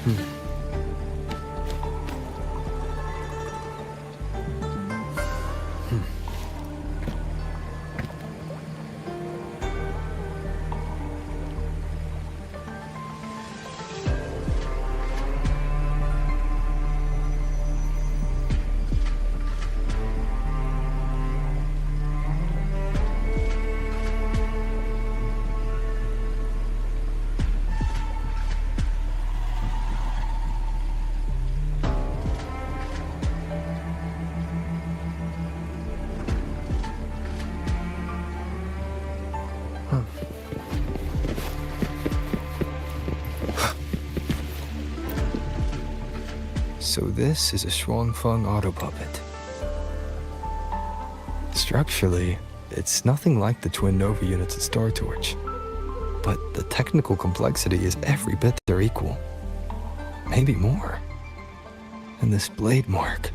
Hmm. So this is a Shuangfeng auto puppet. Structurally, it's nothing like the twin Nova units at Star Torch. But the technical complexity is every bit their equal. Maybe more. And this blade mark.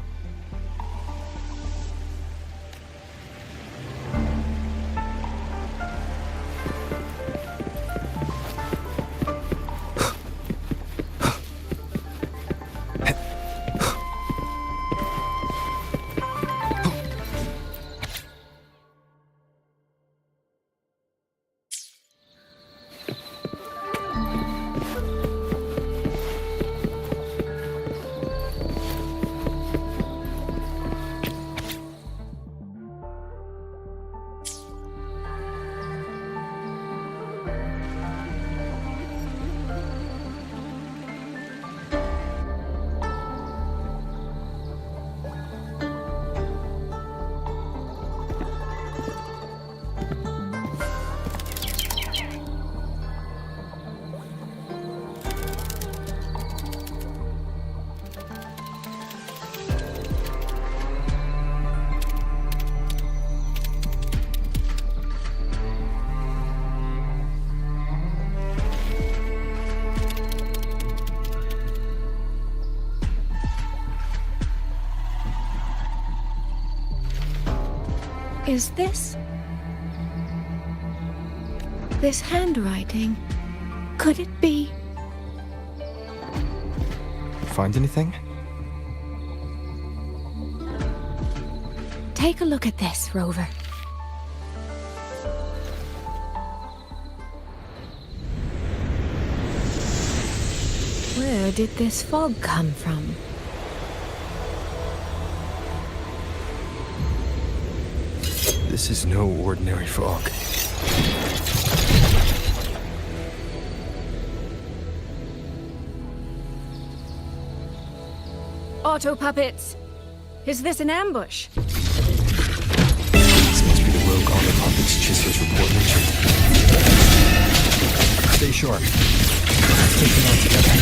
Is this handwriting? Could it be? Find anything? Take a look at this, Rover. Where did this fog come from? This is no ordinary fog. Auto puppets! Is this an ambush? This must be the rogue auto puppets Chise's report mentioned. Stay sharp. Let's take them out together.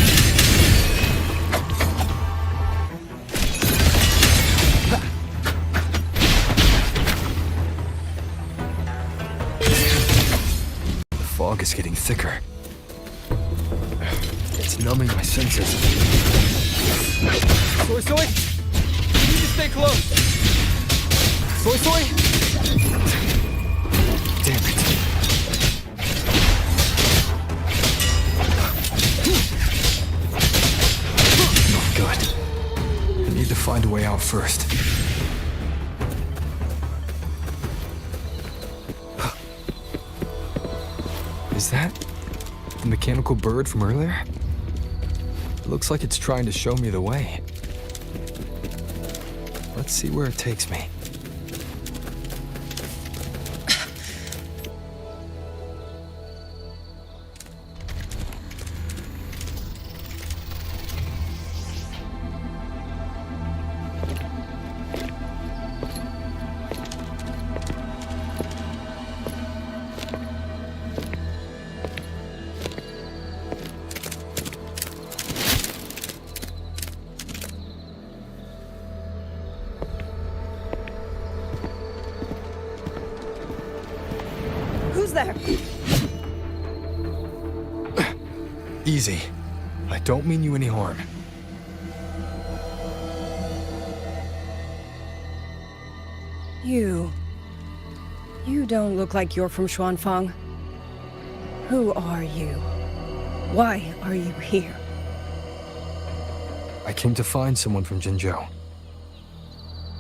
The fog is getting thicker. It's numbing my senses. Soy Soy! You need to stay close! Soy Soy! Damn it. Not good. I need to find a way out first. Is that the mechanical bird from earlier? It looks like it's trying to show me the way. Let's see where it takes me. There. Easy. I don't mean you any harm. You don't look like you're from Xuanfang. Who are you? Why are you here? I came to find someone from Jinzhou.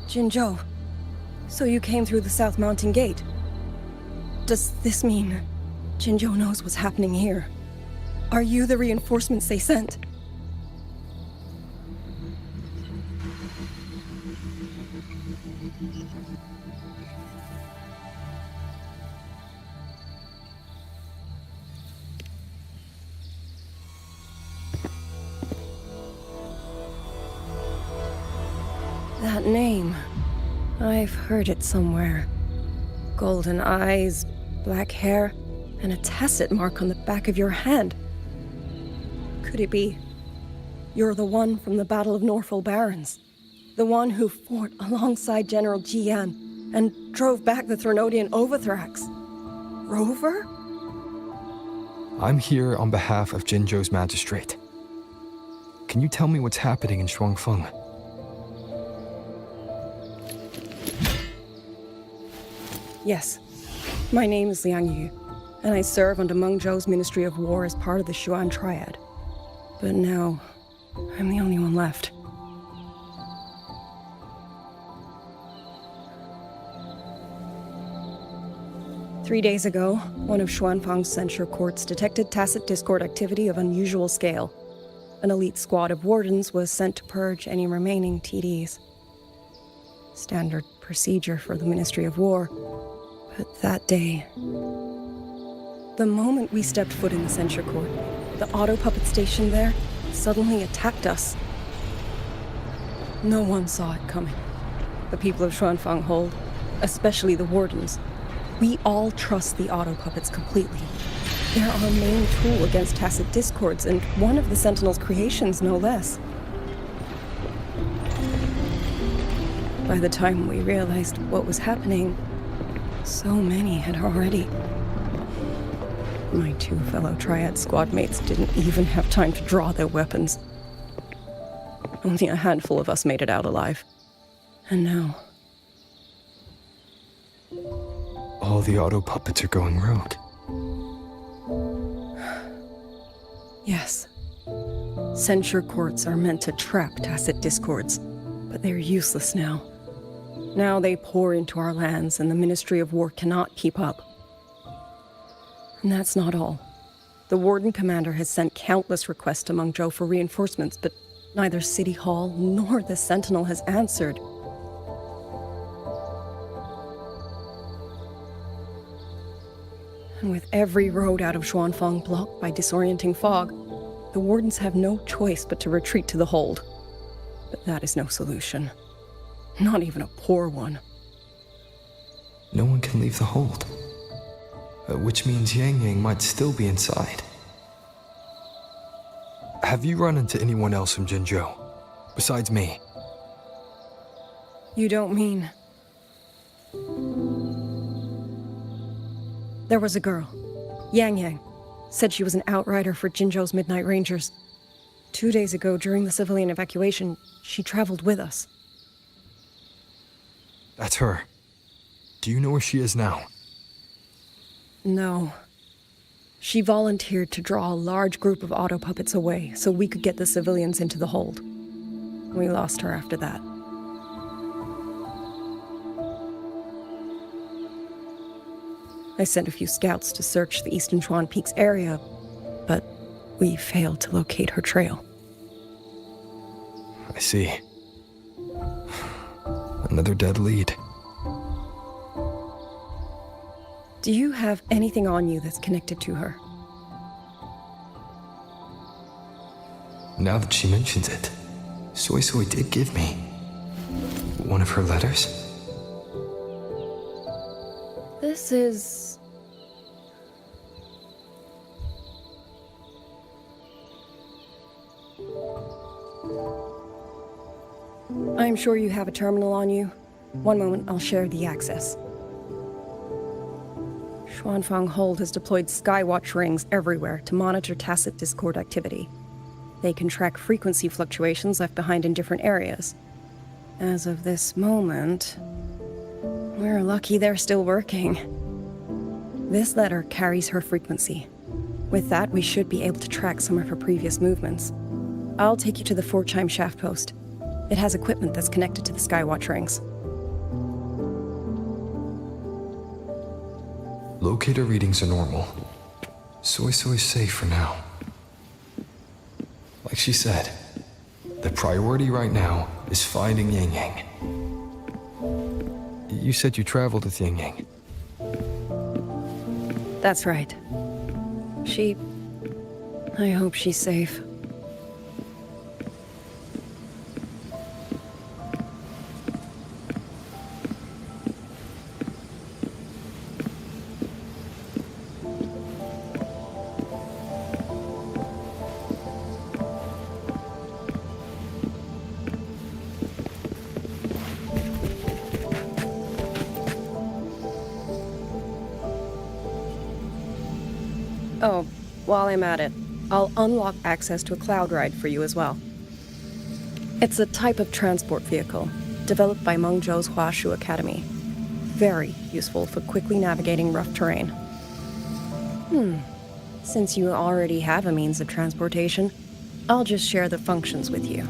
Jinzhou. So you came through the South Mountain Gate. Does this mean Jinzhou knows what's happening here? Are you the reinforcements they sent? That name. I've heard it somewhere. Golden eyes, black hair, and a tacit mark on the back of your hand. Could it be? You're the one from the Battle of Norfolk Barrens. The one who fought alongside General Jian and drove back the Threnodian Overthrax. Rover? I'm here on behalf of Jinzhou's magistrate. Can you tell me what's happening in Shuangfeng? Yes. My name is Liang Yu, and I serve under Meng Zhou's Ministry of War as part of the Xuan Triad. But now, I'm the only one left. Three days ago, one of Xuanfang's censure courts detected tacit discord activity of unusual scale. An elite squad of wardens was sent to purge any remaining TDs. Standard procedure for the Ministry of War. But that day, the moment we stepped foot in the censure court, the auto puppet station there suddenly attacked us. No one saw it coming. The people of Xuanfang hold, especially the wardens. We all trust the auto puppets completely. They're our main tool against tacit discords, and one of the Sentinel's creations, no less. By the time we realized what was happening, so many had already. My two fellow Triad squad mates didn't even have time to draw their weapons. Only a handful of us made it out alive. And now... all the auto puppets are going rogue. Yes. Censure courts are meant to trap tacit discords, but they're useless now. Now they pour into our lands, and the Ministry of War cannot keep up. And that's not all. The Warden Commander has sent countless requests to Mengzhou for reinforcements, but neither City Hall nor the Sentinel has answered. And with every road out of Xuanfang blocked by disorienting fog, the Wardens have no choice but to retreat to the hold. But that is no solution. Not even a poor one. No one can leave the hold. Which means Yang Yang might still be inside. Have you run into anyone else from Jinzhou, besides me? You don't mean... There was a girl, Yang Yang. Said she was an outrider for Jinzhou's Midnight Rangers. 2 days ago, during the civilian evacuation, she traveled with us. That's her. Do you know where she is now? No. She volunteered to draw a large group of auto puppets away so we could get the civilians into the hold. We lost her after that. I sent a few scouts to search the Eastern Chuan Peaks area, but we failed to locate her trail. I see. Another dead lead. Do you have anything on you that's connected to her? Now that she mentions it, Soy Soy did give me one of her letters. This is... I'm sure you have a terminal on you. One moment, I'll share the access. Xuanfang Hold has deployed Skywatch rings everywhere to monitor tacit discord activity. They can track frequency fluctuations left behind in different areas. As of this moment, we're lucky they're still working. This letter carries her frequency. With that, we should be able to track some of her previous movements. I'll take you to the 4-chime shaft post. It has equipment that's connected to the Skywatch rings. Locator readings are normal. Soy's safe for now. Like she said, the priority right now is finding Yang Yang. You said you traveled with Yang Yang. That's right. I hope she's safe. Oh, while I'm at it, I'll unlock access to a cloud ride for you as well. It's a type of transport vehicle developed by Mengzhou's Huashu Academy. Very useful for quickly navigating rough terrain. Since you already have a means of transportation, I'll just share the functions with you.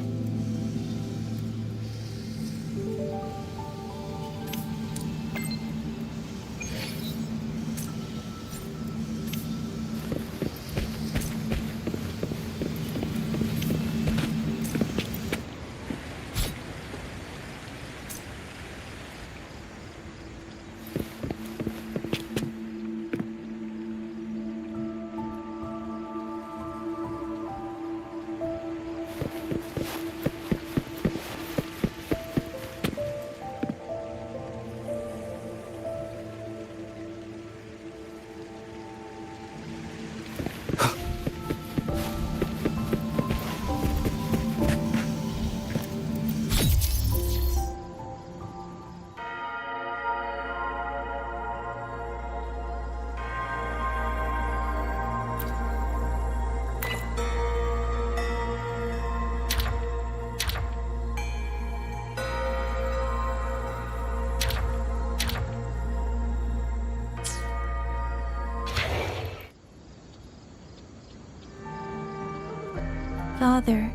Father,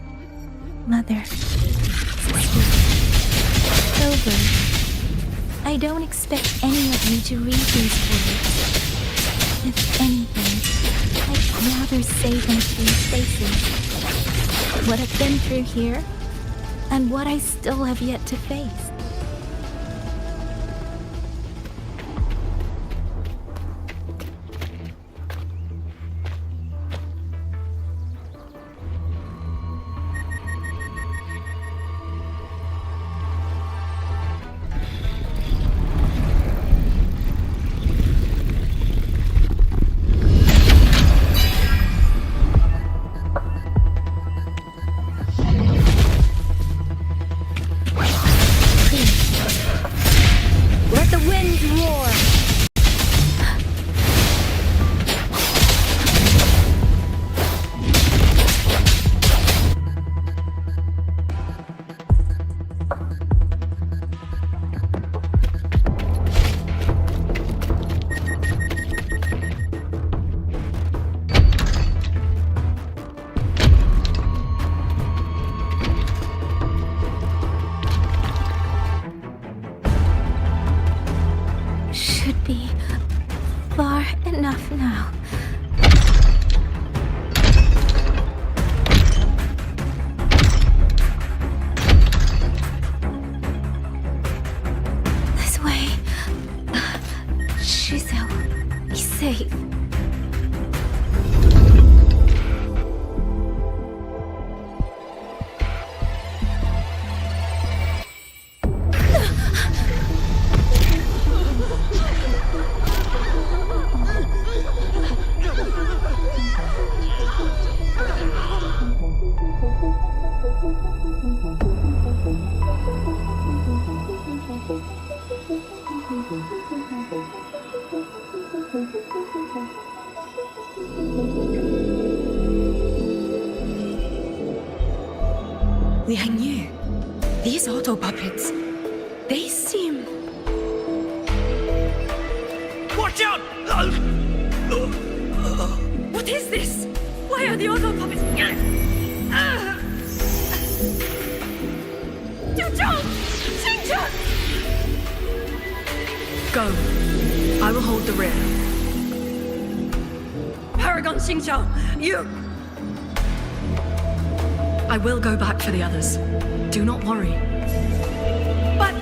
Mother, Sister, Over. I don't expect any of you to read these words. If anything, I'd rather say them to your faces. What I've been through here, and what I still have yet to face. Far enough now. This way. Shizu, be safe. Liang Yu, these auto puppets, they seem... Watch out! What is this? Why are the auto puppets... Go. I will hold the rear. Paragon Xingqiao, you... I will go back for the others. Do not worry. But...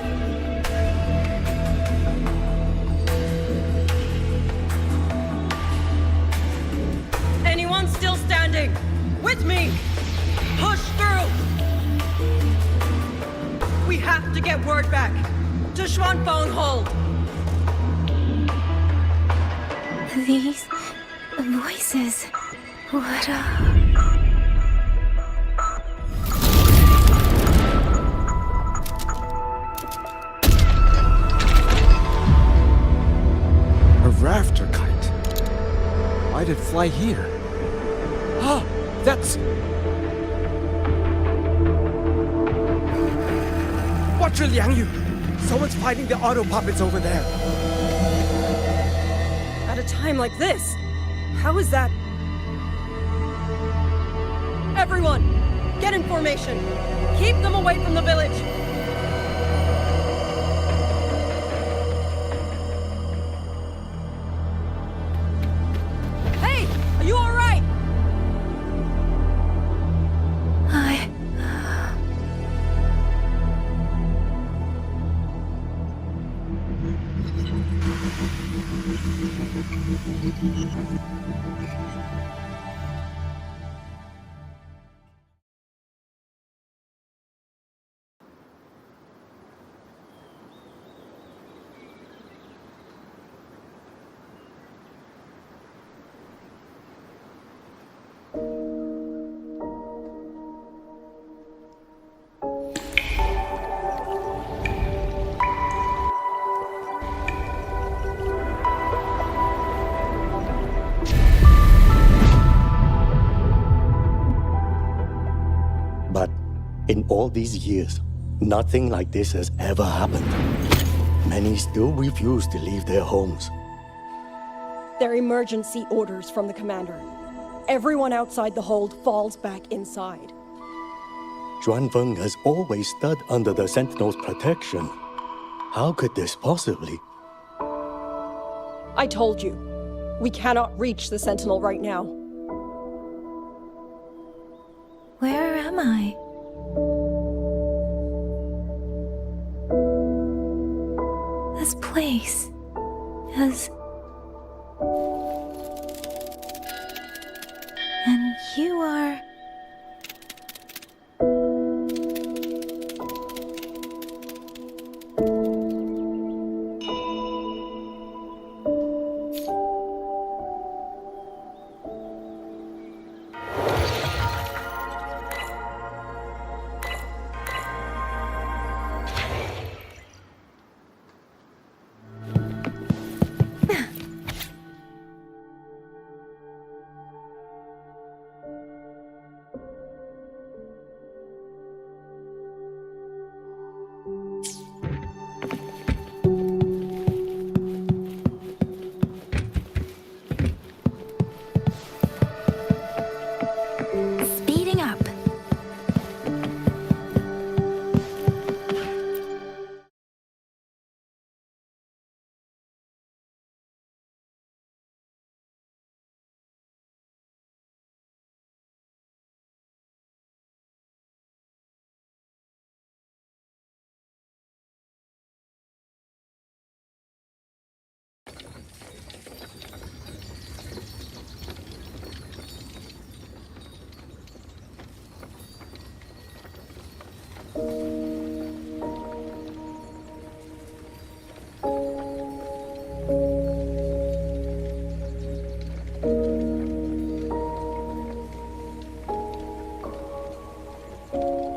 Anyone still standing? With me! Push through! We have to get word back to Xuanfeng Hold. These voices. What A rafter kite. Why'd it fly here? Ah, that's... Watch your Liang Yu! Someone's fighting the auto puppets over there. At a time like this, how is that? Everyone, get in formation. Keep them away from the village. Hey, are you all right? But in all these years, nothing like this has ever happened. Many still refuse to leave their homes. They're emergency orders from the commander. Everyone outside the hold falls back inside. Xuanfeng has always stood under the Sentinel's protection. How could this possibly? I told you, we cannot reach the Sentinel right now. Where am I? This place is... And you are... Speeding up.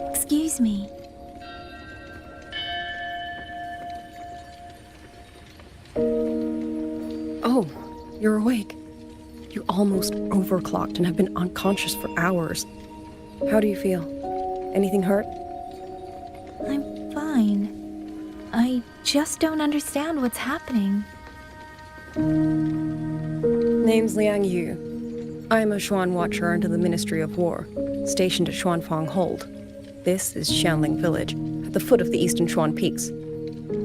Excuse me. Oh, you're awake. You almost overclocked and have been unconscious for hours. How do you feel? Anything hurt? I'm fine. I just don't understand what's happening. Name's Liang Yu. I'm a Xuan Watcher under the Ministry of War, stationed at Xuanfeng Hold. This is Shanling Village, at the foot of the Eastern Chuan Peaks.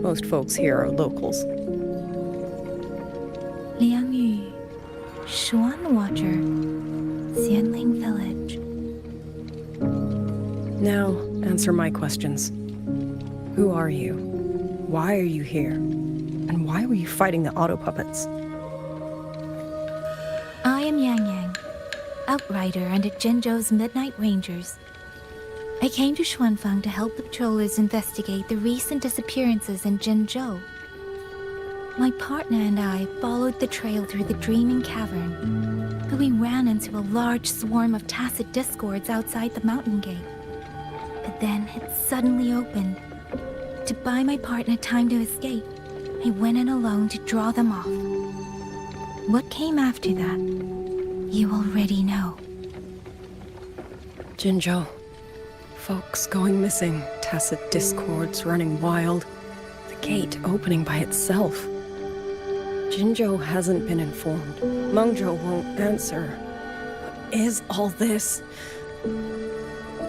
Most folks here are locals. Liang Yu, Xuan Watcher, Xianling Village. Now, answer my questions. Who are you? Why are you here? And why were you fighting the auto puppets? I am Yang Yang, Outrider under Jinzhou's Midnight Rangers. I came to Xuanfang to help the patrollers investigate the recent disappearances in Jinzhou. My partner and I followed the trail through the Dreaming Cavern, but we ran into a large swarm of tacit discords outside the mountain gate. But then it suddenly opened. To buy my partner time to escape, I went in alone to draw them off. What came after that, you already know. Jinzhou. Folks going missing, tacit discords running wild, the gate opening by itself. Jinzhou hasn't been informed. Mengzhou won't answer. What is all this?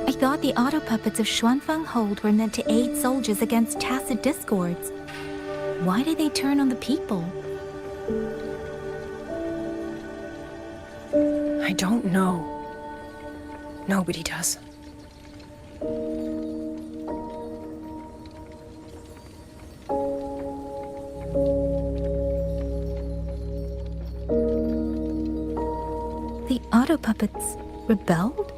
I thought the auto puppets of Xuanfang Hold were meant to aid soldiers against tacit discords. Why did they turn on the people? I don't know. Nobody does. The auto puppets rebelled?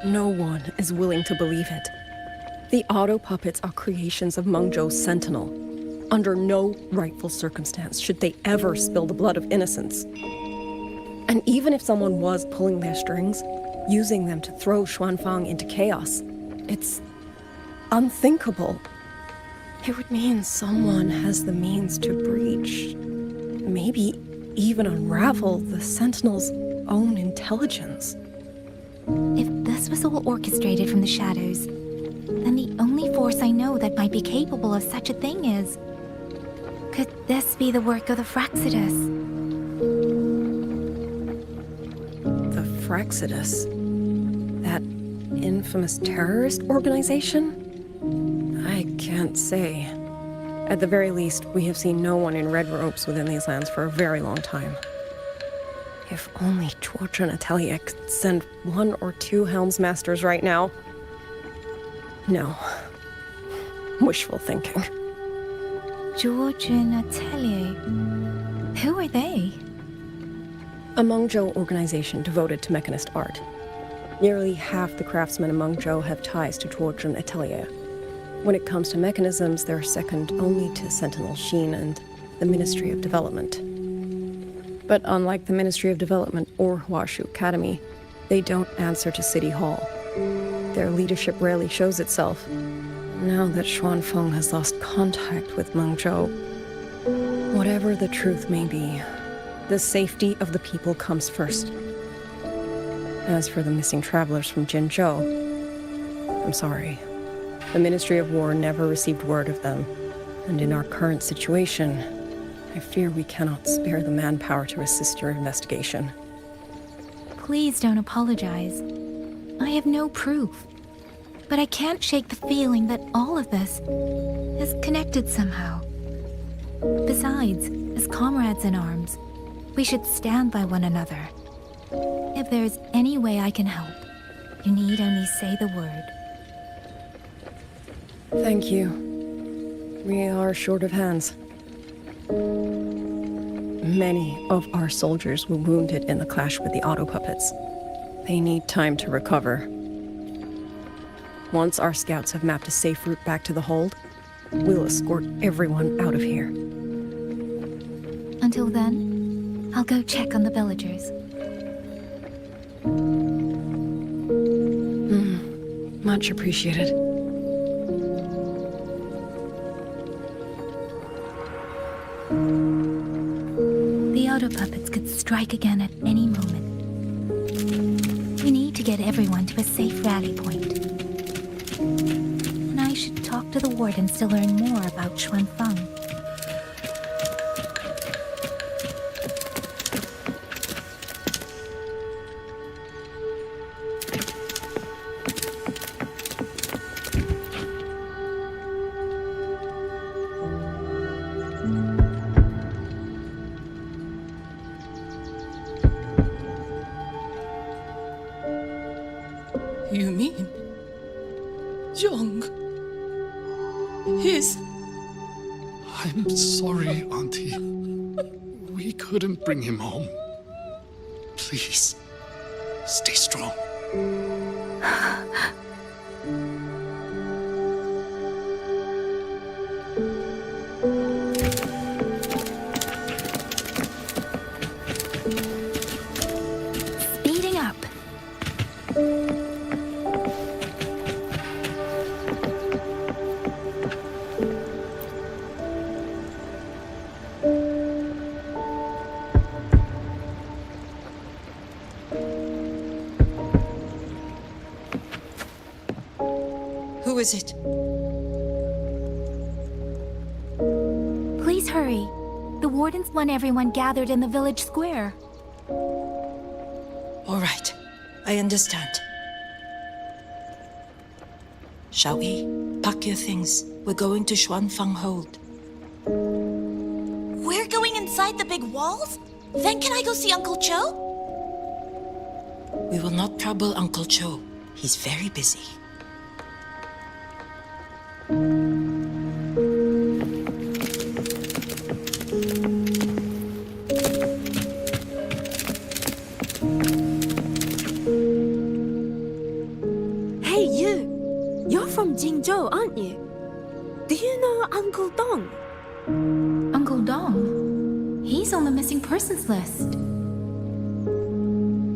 No one is willing to believe it. The auto puppets are creations of Mengzhou's Sentinel. Under no rightful circumstance should they ever spill the blood of innocents. And even if someone was pulling their strings, using them to throw Xuanfang into chaos, it's unthinkable. It would mean someone has the means to breach, maybe even unravel the Sentinel's own intelligence. If this was all orchestrated from the shadows, then the only force I know that might be capable of such a thing is... Could this be the work of the Fraxidus? The Fraxidus? That infamous terrorist organization? I can't say. At the very least, we have seen no one in red robes within these lands for a very long time. If only Chuozhen Atelier could send 1 or 2 Helmsmasters right now. No. Wishful thinking. Georgian Atelier. Who are they? A Mengzhou organization devoted to mechanist art. Nearly half the craftsmen in Mengzhou have ties to Chuozhen Atelier. When it comes to mechanisms, they're second only to Sentinel Xin and the Ministry of Development. But unlike the Ministry of Development or Huashu Academy, they don't answer to City Hall. Their leadership rarely shows itself. Now that Xuanfeng has lost contact with Mengzhou, whatever the truth may be, the safety of the people comes first. As for the missing travelers from Jinzhou, I'm sorry. The Ministry of War never received word of them, and in our current situation, I fear we cannot spare the manpower to assist your investigation. Please don't apologize. I have no proof. But I can't shake the feeling that all of this is connected somehow. Besides, as comrades in arms, we should stand by one another. If there's any way I can help, you need only say the word. Thank you. We are short of hands. Many of our soldiers were wounded in the clash with the auto puppets. They need time to recover. Once our scouts have mapped a safe route back to the hold, we'll escort everyone out of here. Until then, I'll go check on the villagers. Much appreciated. The auto puppets could strike again at any moment. We need to get everyone to a safe rally point. And I should talk to the wardens to learn more about Xuanfang. You mean... Jong... His... I'm sorry, Auntie. We couldn't bring him home. Please, stay strong. Speeding up. Who is it? Please hurry. The wardens want everyone gathered in the village square. All right, I understand. Shall we? Pack your things. We're going to Xuanfang Hold. We're going inside the big walls? Then can I go see Uncle Cho? We will not trouble Uncle Cho. He's very busy. Hey, you! You're from Jingzhou, aren't you? Do you know Uncle Dong? Uncle Dong? He's on the missing persons list.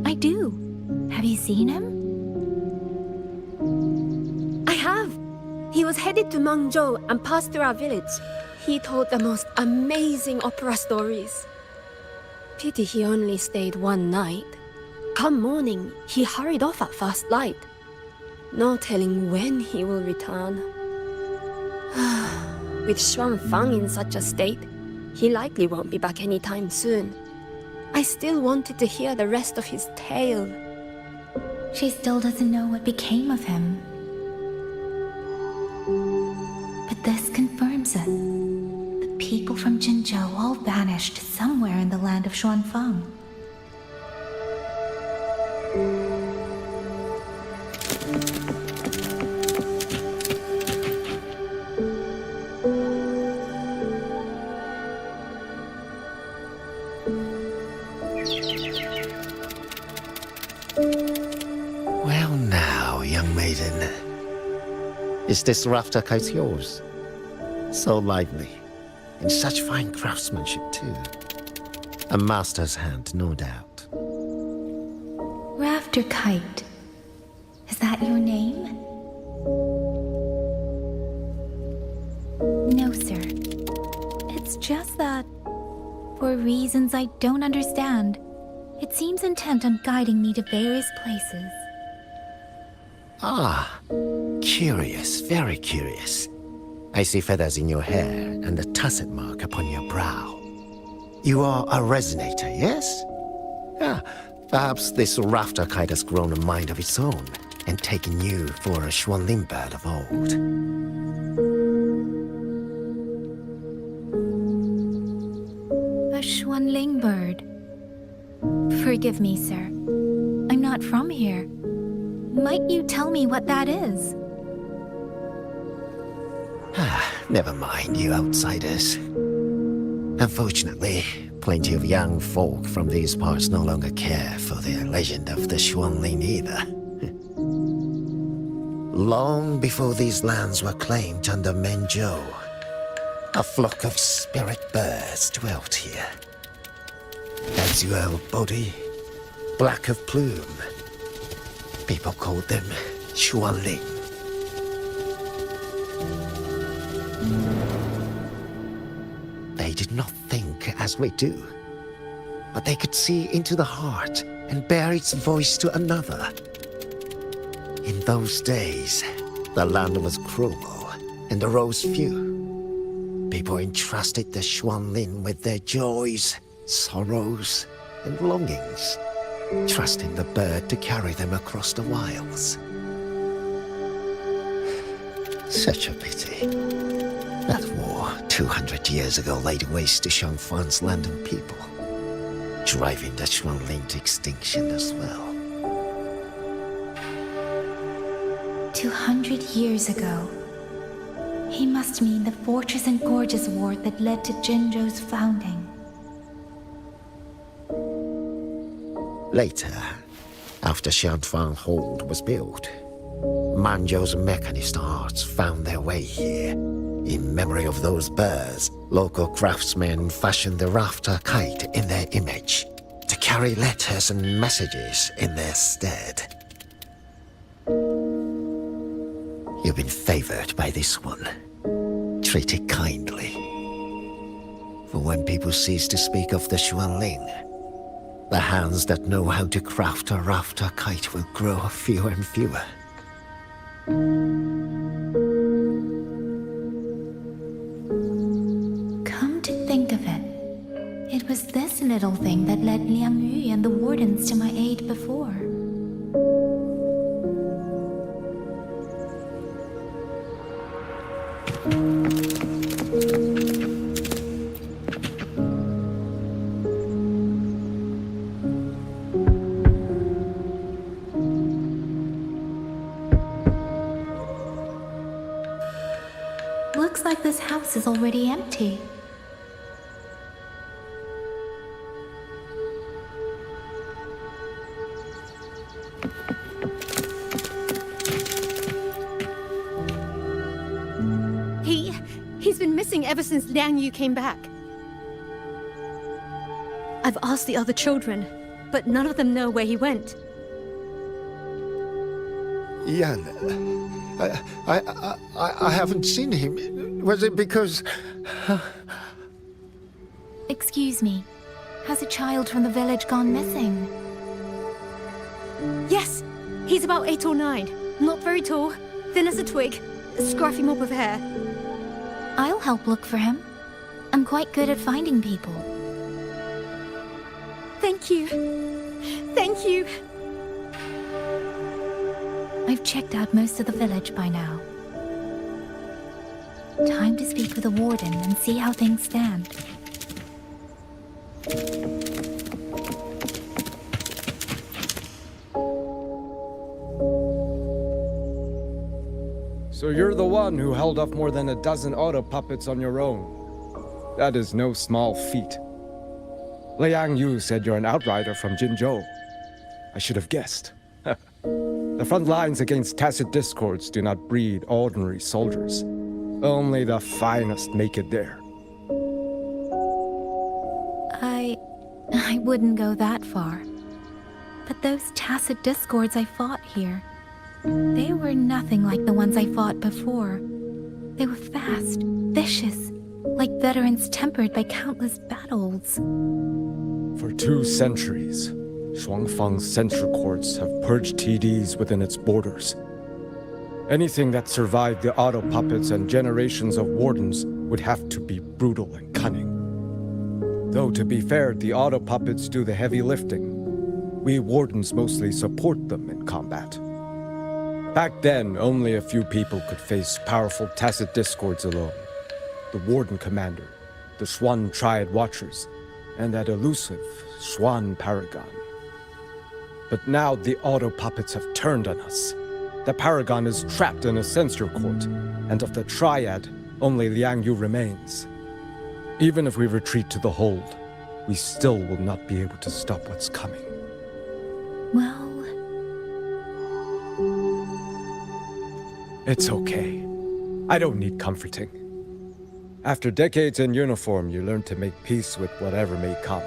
I do. Have you seen him? I have. He was headed to Mangzhou and passed through our village. He told the most amazing opera stories. Pity he only stayed one night. Come morning, he hurried off at first light. No telling when he will return. With Xuanfang in such a state, he likely won't be back anytime soon. I still wanted to hear the rest of his tale. She still doesn't know what became of him. But this confirms it. The people from Jinzhou all vanished somewhere in the land of Xuanfang. Well now, young maiden. Is this rafter kite yours? So lively, and such fine craftsmanship too. A master's hand, no doubt. Rafter Kite. Is that your name? No, sir. It's just that, for reasons I don't understand, it seems intent on guiding me to various places. Ah, curious, very curious. I see feathers in your hair and a tusset mark upon your brow. You are a resonator, yes? Ah, perhaps this rafter kite has grown a mind of its own and taken you for a Xuanling bird of old. A Xuanling bird. Forgive me, sir. I'm not from here. Might you tell me what that is? Never mind, you outsiders. Unfortunately, plenty of young folk from these parts no longer care for the legend of the Xuanling either. Long before these lands were claimed under Menzhou, a flock of spirit birds dwelt here. Azure body, black of plume. People called them Xuanling. They did not think as we do, but they could see into the heart and bear its voice to another. In those days, the land was cruel and the roads few. People entrusted the Xuanling with their joys, sorrows, and longings, trusting the bird to carry them across the wilds. Such a pity. That war 200 years ago laid waste to Xuanfang's land and people, driving the Xuanling to extinction as well. 200 years ago. He must mean the Fortress and Gorges War that led to Jinzhou's founding. Later, after Xianfang Hold was built, Manzhou's mechanist arts found their way here. In memory of those birds, local craftsmen fashioned the rafter kite in their image to carry letters and messages in their stead. You've been favored by this one. Treat it kindly. For when people cease to speak of the Xuanling, the hands that know how to craft a rafter kite will grow fewer and fewer. Come to think of it, it was this little thing that led Liang Yu and the wardens to my aid before. Looks like this house is already empty. He's been missing ever since Liang Yu came back. I've asked the other children, but none of them know where he went. Yan, I haven't seen him. Was it because... Excuse me, has a child from the village gone missing? Yes, he's about 8 or 9. Not very tall, thin as a twig, a scruffy mop of hair. I'll help look for him. I'm quite good at finding people. Thank you. Thank you. I've checked out most of the village by now. Time to speak with the warden and see how things stand. So you're the one who held off more than a dozen auto puppets on your own. That is no small feat. Liang Yu said you're an outrider from Jinzhou. I should have guessed. The front lines against tacit discords do not breed ordinary soldiers. Only the finest make it there. I wouldn't go that far. But those tacit discords I fought here, they were nothing like the ones I fought before. They were fast, vicious, like veterans tempered by countless battles. For 2 centuries, Shuangfang's censure courts have purged TDs within its borders. Anything that survived the auto puppets and generations of wardens would have to be brutal and cunning. Though to be fair, the auto puppets do the heavy lifting. We wardens mostly support them in combat. Back then, only a few people could face powerful tacit discords alone. The Warden Commander, the Xuan Triad Watchers, and that elusive Xuan Paragon. But now the auto puppets have turned on us. The Paragon is trapped in a censure court, and of the Triad, only Liang Yu remains. Even if we retreat to the hold, we still will not be able to stop what's coming. Well... It's okay. I don't need comforting. After decades in uniform, you learn to make peace with whatever may come.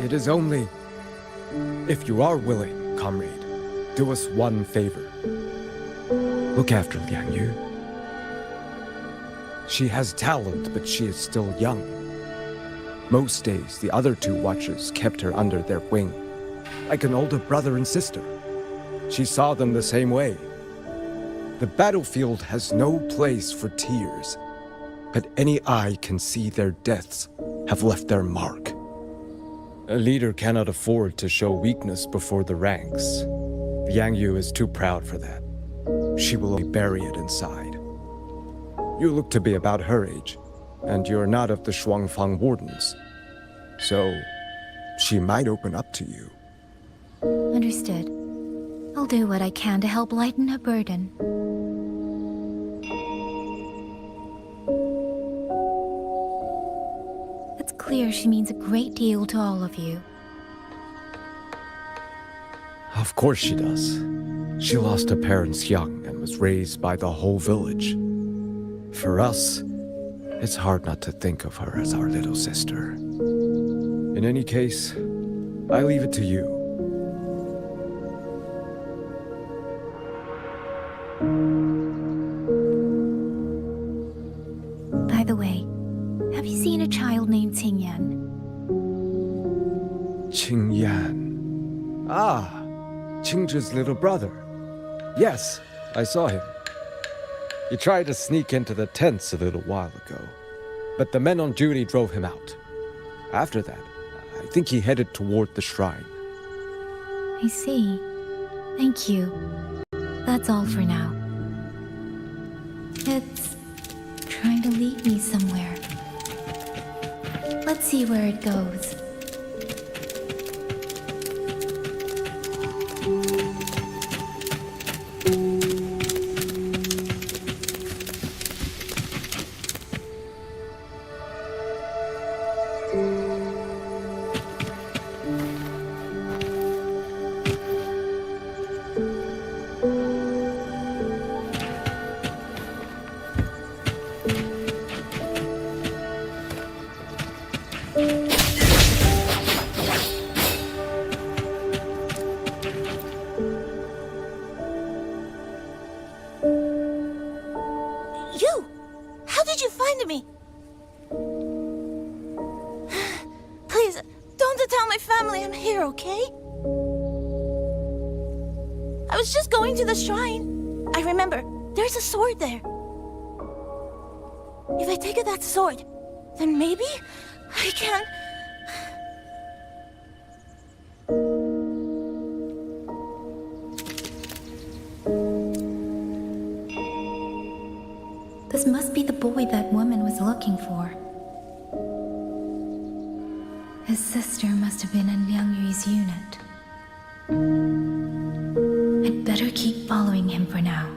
It is only... If you are willing, comrade, do us one favor. Look after Liang Yu. She has talent, but she is still young. Most days, the other 2 watchers kept her under their wing, like an older brother and sister. She saw them the same way. The battlefield has no place for tears, but any eye can see their deaths have left their mark. A leader cannot afford to show weakness before the ranks. Liang Yu is too proud for that. She will only bury it inside. You look to be about her age, and you're not of the Shuangfang Wardens. So, she might open up to you. Understood. I'll do what I can to help lighten her burden. It's clear she means a great deal to all of you. Of course she does. She lost her parents young and was raised by the whole village. For us, it's hard not to think of her as our little sister. In any case, I leave it to you. By the way, have you seen a child named Qingyan? Qingyan. Ah, Qingzhi's little brother. Yes, I saw him. He tried to sneak into the tents a little while ago, but the men on duty drove him out. After that, I think he headed toward the shrine. I see. Thank you. That's all for now. It's trying to lead me somewhere. Let's see where it goes. You! How did you find me? Please, don't tell my family I'm here, okay? I was just going to the shrine. I remember, there's a sword there. If I take that sword, then maybe I can... This must be the boy that woman was looking for. His sister must have been in Liang Yu's unit. I'd better keep following him for now.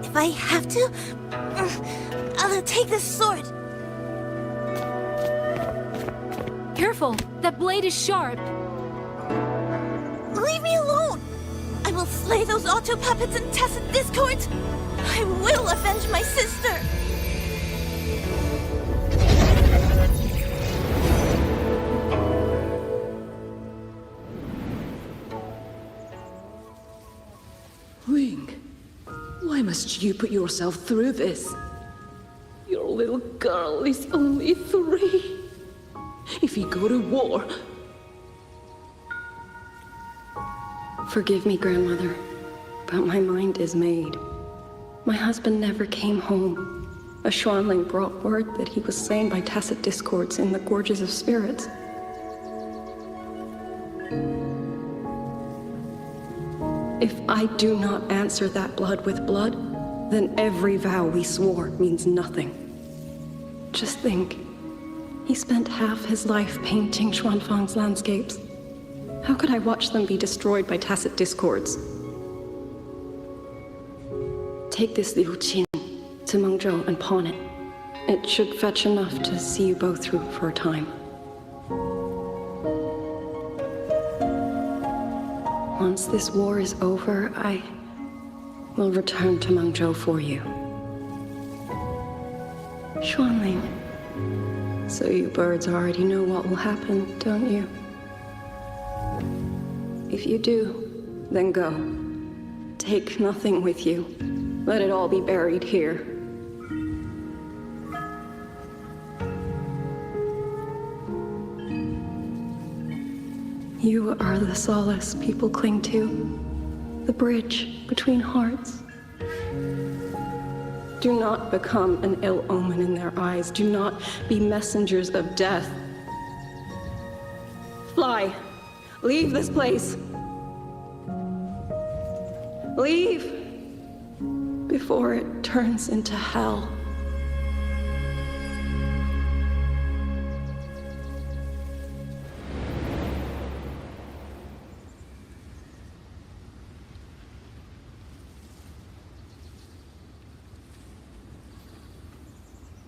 If I have to, I'll take this sword. Careful! That blade is sharp! Leave me alone! I will slay those auto puppets and tacit discords! I will avenge my sister! Ling, why must you put yourself through this? Your little girl is only 3. If you go to war... Forgive me, Grandmother, but my mind is made. My husband never came home. A Xuanling brought word that he was slain by tacit discords in the Gorges of Spirits. If I do not answer that blood with blood, then every vow we swore means nothing. Just think, he spent half his life painting Xuanfang's landscapes. How could I watch them be destroyed by tacit discords? Take this Liu Qin to Mengzhou and pawn it. It should fetch enough to see you both through for a time. Once this war is over, I will return to Mengzhou for you. Xuanling, so you birds already know what will happen, don't you? If you do, then go. Take nothing with you. Let it all be buried here. You are the solace people cling to, the bridge between hearts. Do not become an ill omen in their eyes. Do not be messengers of death. Fly. Leave this place. Leave before it turns into hell.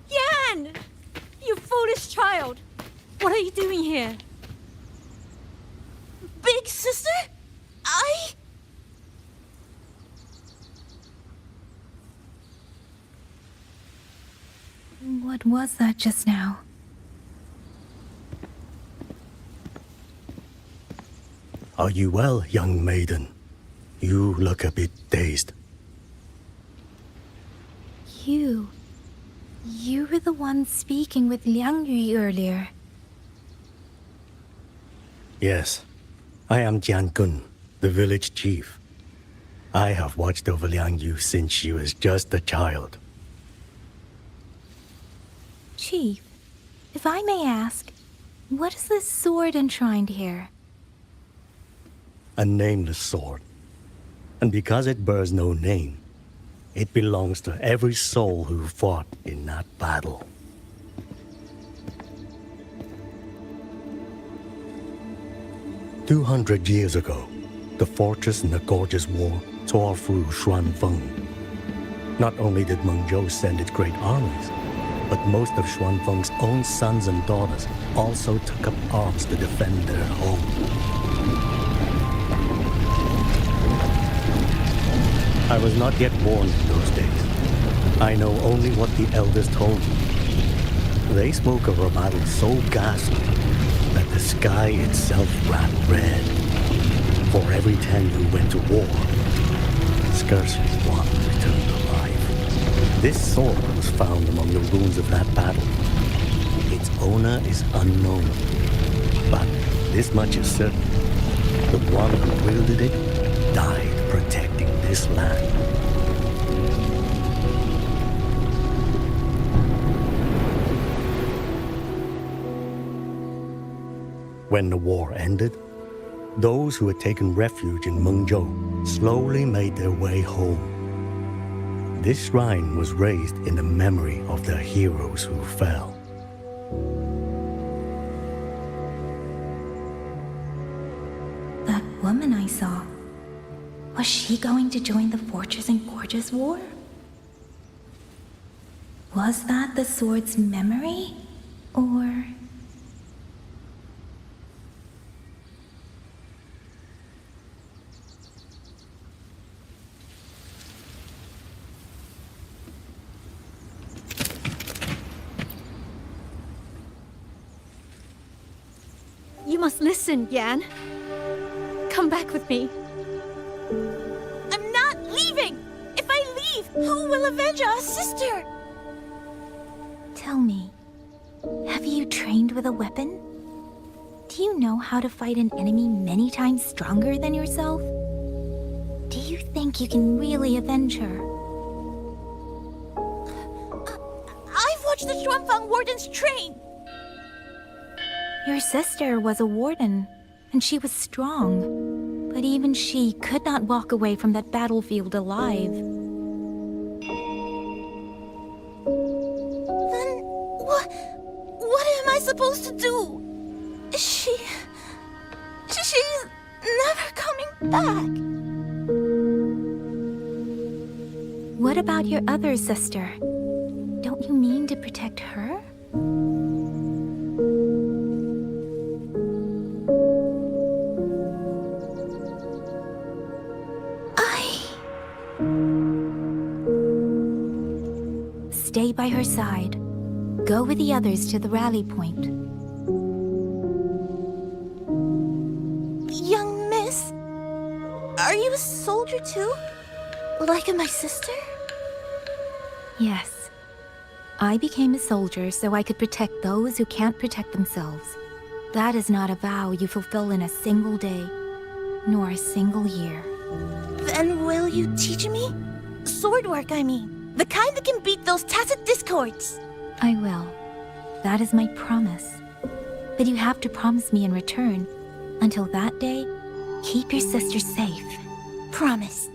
Yan! You foolish child! What are you doing here? Big sister? What was that just now? Are you well, young maiden? You look a bit dazed. You were the one speaking with Liang Yu earlier. Yes, I am Jian Kun, the village chief. I have watched over Liang Yu since she was just a child. Chief, if I may ask, what is this sword enshrined here? A nameless sword. And because it bears no name, it belongs to every soul who fought in that battle. "200 years ago, the fortress in the Gorgeous War tore through Xuanfeng. Not only did Meng Zhou send its great armies, but most of Xuanfeng's own sons and daughters also took up arms to defend their home. I was not yet born in those days. I know only what the elders told me. They spoke of a battle so ghastly that the sky itself ran red. For every 10 who went to war, scarcely one returned alive. This sword was found among the ruins of that battle. Its owner is unknown, but this much is certain. The one who wielded it died protecting this land. When the war ended, those who had taken refuge in Mengzhou slowly made their way home. This shrine was raised in the memory of the heroes who fell. That woman I saw, was she going to join the Fortress and Gorgeous War? Was that the sword's memory? Or... You must listen, Yan. Come back with me. I'm not leaving! If I leave, who will avenge our sister? Tell me, have you trained with a weapon? Do you know how to fight an enemy many times stronger than yourself? Do you think you can really avenge her? I've watched the Xuanfang wardens train! Your sister was a warden, and she was strong. But even she could not walk away from that battlefield alive. Then what am I supposed to do? She's never coming back. What about your other sister? Don't you mean to protect her? Stay by her side. Go with the others to the rally point. Young miss, are you a soldier too? Like my sister? Yes. I became a soldier so I could protect those who can't protect themselves. That is not a vow you fulfill in a single day, nor a single year. Then will you teach me? Sword work, I mean. The kind that can beat those tacit discords. I will. That is my promise. But you have to promise me in return. Until that day, keep your sister safe. Promise.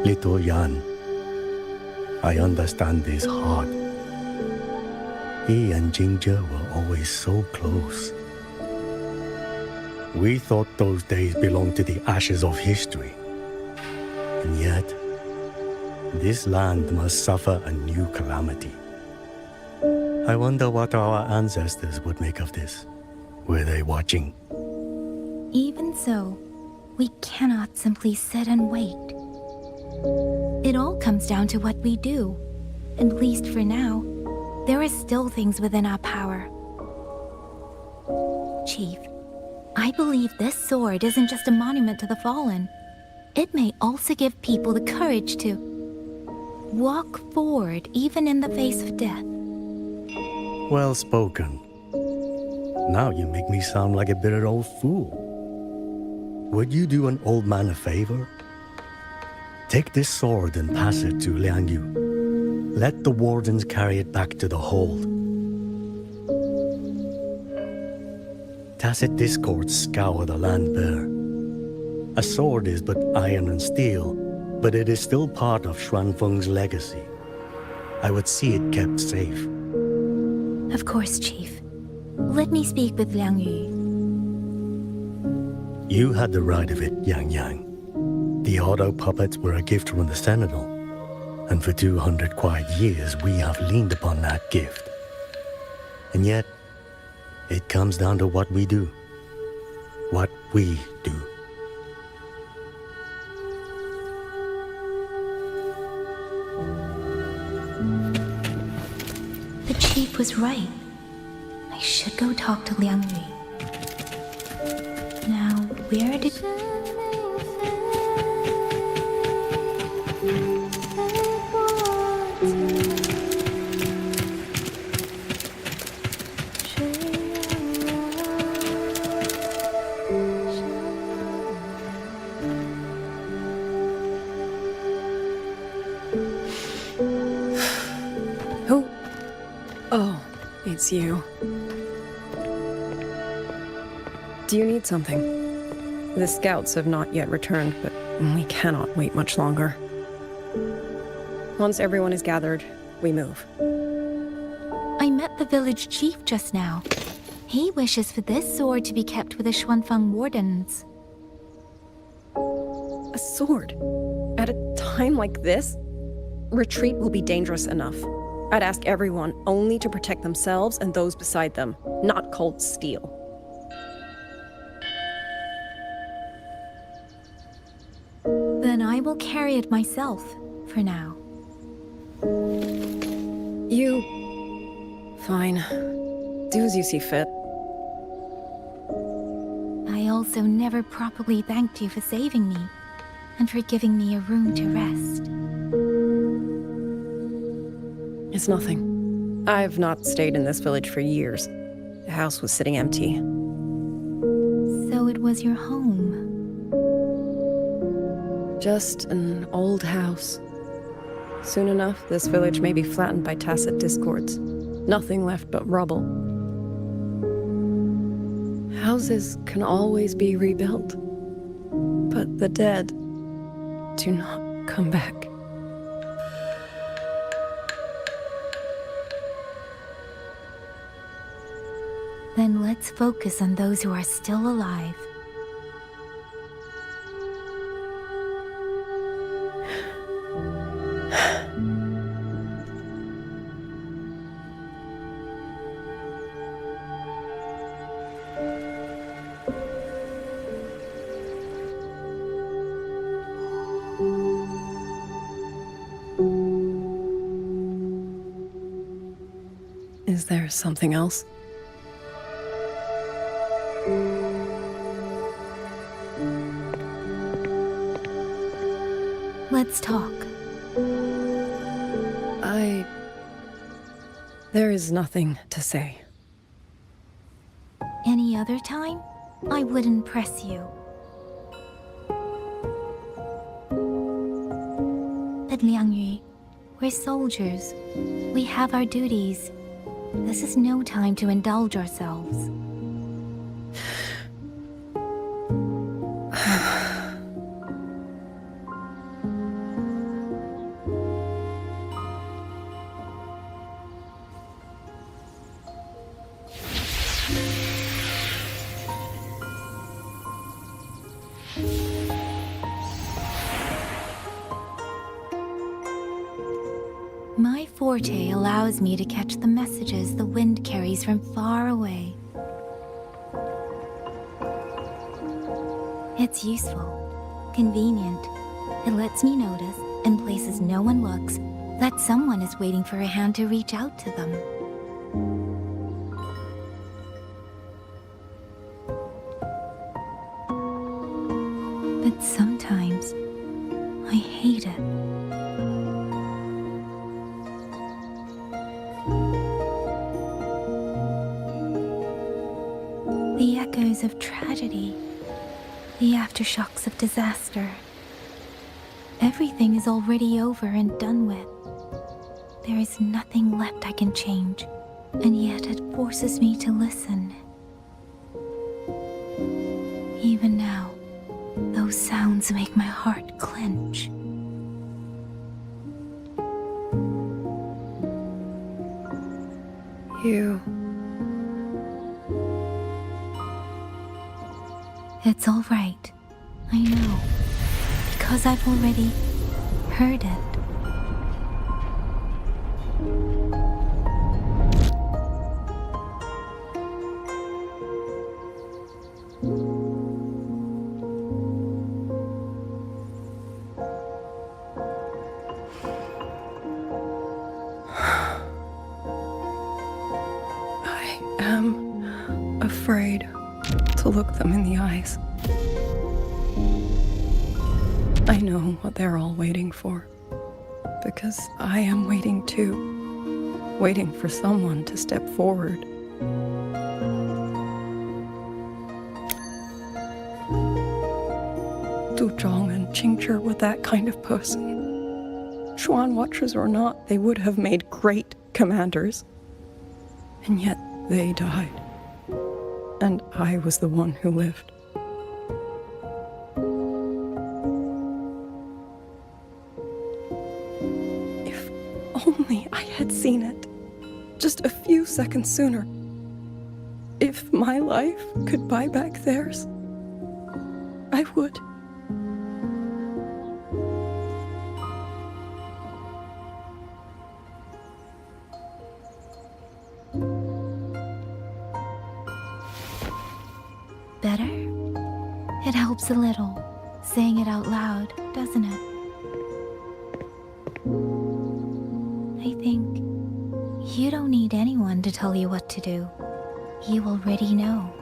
Little Jan, I understand this hard. He and Ginger were always so close. We thought those days belonged to the ashes of history. And yet, this land must suffer a new calamity. I wonder what our ancestors would make of this. Were they watching? Even so, we cannot simply sit and wait. It all comes down to what we do. At least for now, there are still things within our power. Chief, I believe this sword isn't just a monument to the fallen. It may also give people the courage to walk forward even in the face of death. Well spoken. Now you make me sound like a bitter old fool. Would you do an old man a favor? Take this sword and pass it to Liang Yu. Let the wardens carry it back to the hold. Tacit discords scour the land bare. A sword is but iron and steel, but it is still part of Xuanfeng's legacy. I would see it kept safe. Of course, Chief. Let me speak with Liang Yu. You had the right of it, Yang Yang. The auto puppets were a gift from the Sentinel, and for 200 quiet years we have leaned upon that gift. And yet, it comes down to what we do. What we do. The Chief was right. I should go talk to Liang Yu. Now, where did... Who? Oh, it's you. Do you need something? The scouts have not yet returned, but we cannot wait much longer. Once everyone is gathered, we move. I met the village chief just now. He wishes for this sword to be kept with the Xuanfeng wardens. A sword? At a time like this? Retreat will be dangerous enough. I'd ask everyone only to protect themselves and those beside them, not cold steel. Then I will carry it myself, for now. You... Fine. Do as you see fit. I also never properly thanked you for saving me, and for giving me a room to rest. It's nothing. I've not stayed in this village for years. The house was sitting empty. So it was your home. Just an old house. Soon enough, this village may be flattened by tacit discords. Nothing left but rubble. Houses can always be rebuilt. But the dead do not come back. Then let's focus on those who are still alive. Is there something else? Let's talk. There is nothing to say. other time, I wouldn't press you. But Liangyu, we're soldiers. We have our duties. This is no time to indulge ourselves. My forte allows me to catch the messages the wind carries from far away. It's useful, convenient. It lets me notice, in places no one looks, that someone is waiting for a hand to reach out to them. But sometimes, I hate it. The echoes of tragedy, the aftershocks of disaster. Everything is already over and done with. There is nothing left I can change, and yet it forces me to listen. Even now, those sounds make my heart clench. You. It's all right. I know. Because I've already heard it. I am afraid to look them in the eyes. I know what they're all waiting for, because I am waiting too, waiting for someone to step forward. Du Zhong and Qingzhi were that kind of person. Xuan Watchers or not, they would have made great commanders. And yet they died. And I was the one who lived. If only I had seen it, just a few seconds sooner. If my life could buy back theirs, I would. Better? It helps a little, saying it out loud, doesn't it? I think you don't need anyone to tell you what to do. You already know.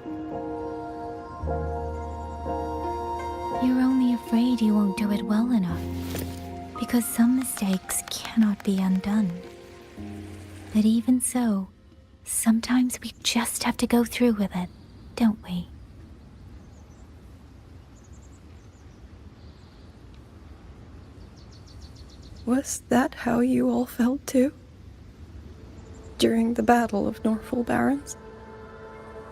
You're only afraid you won't do it well enough, because some mistakes cannot be undone. But even so, sometimes we just have to go through with it, don't we? Was that how you all felt too? During the Battle of Norfolk Barrens?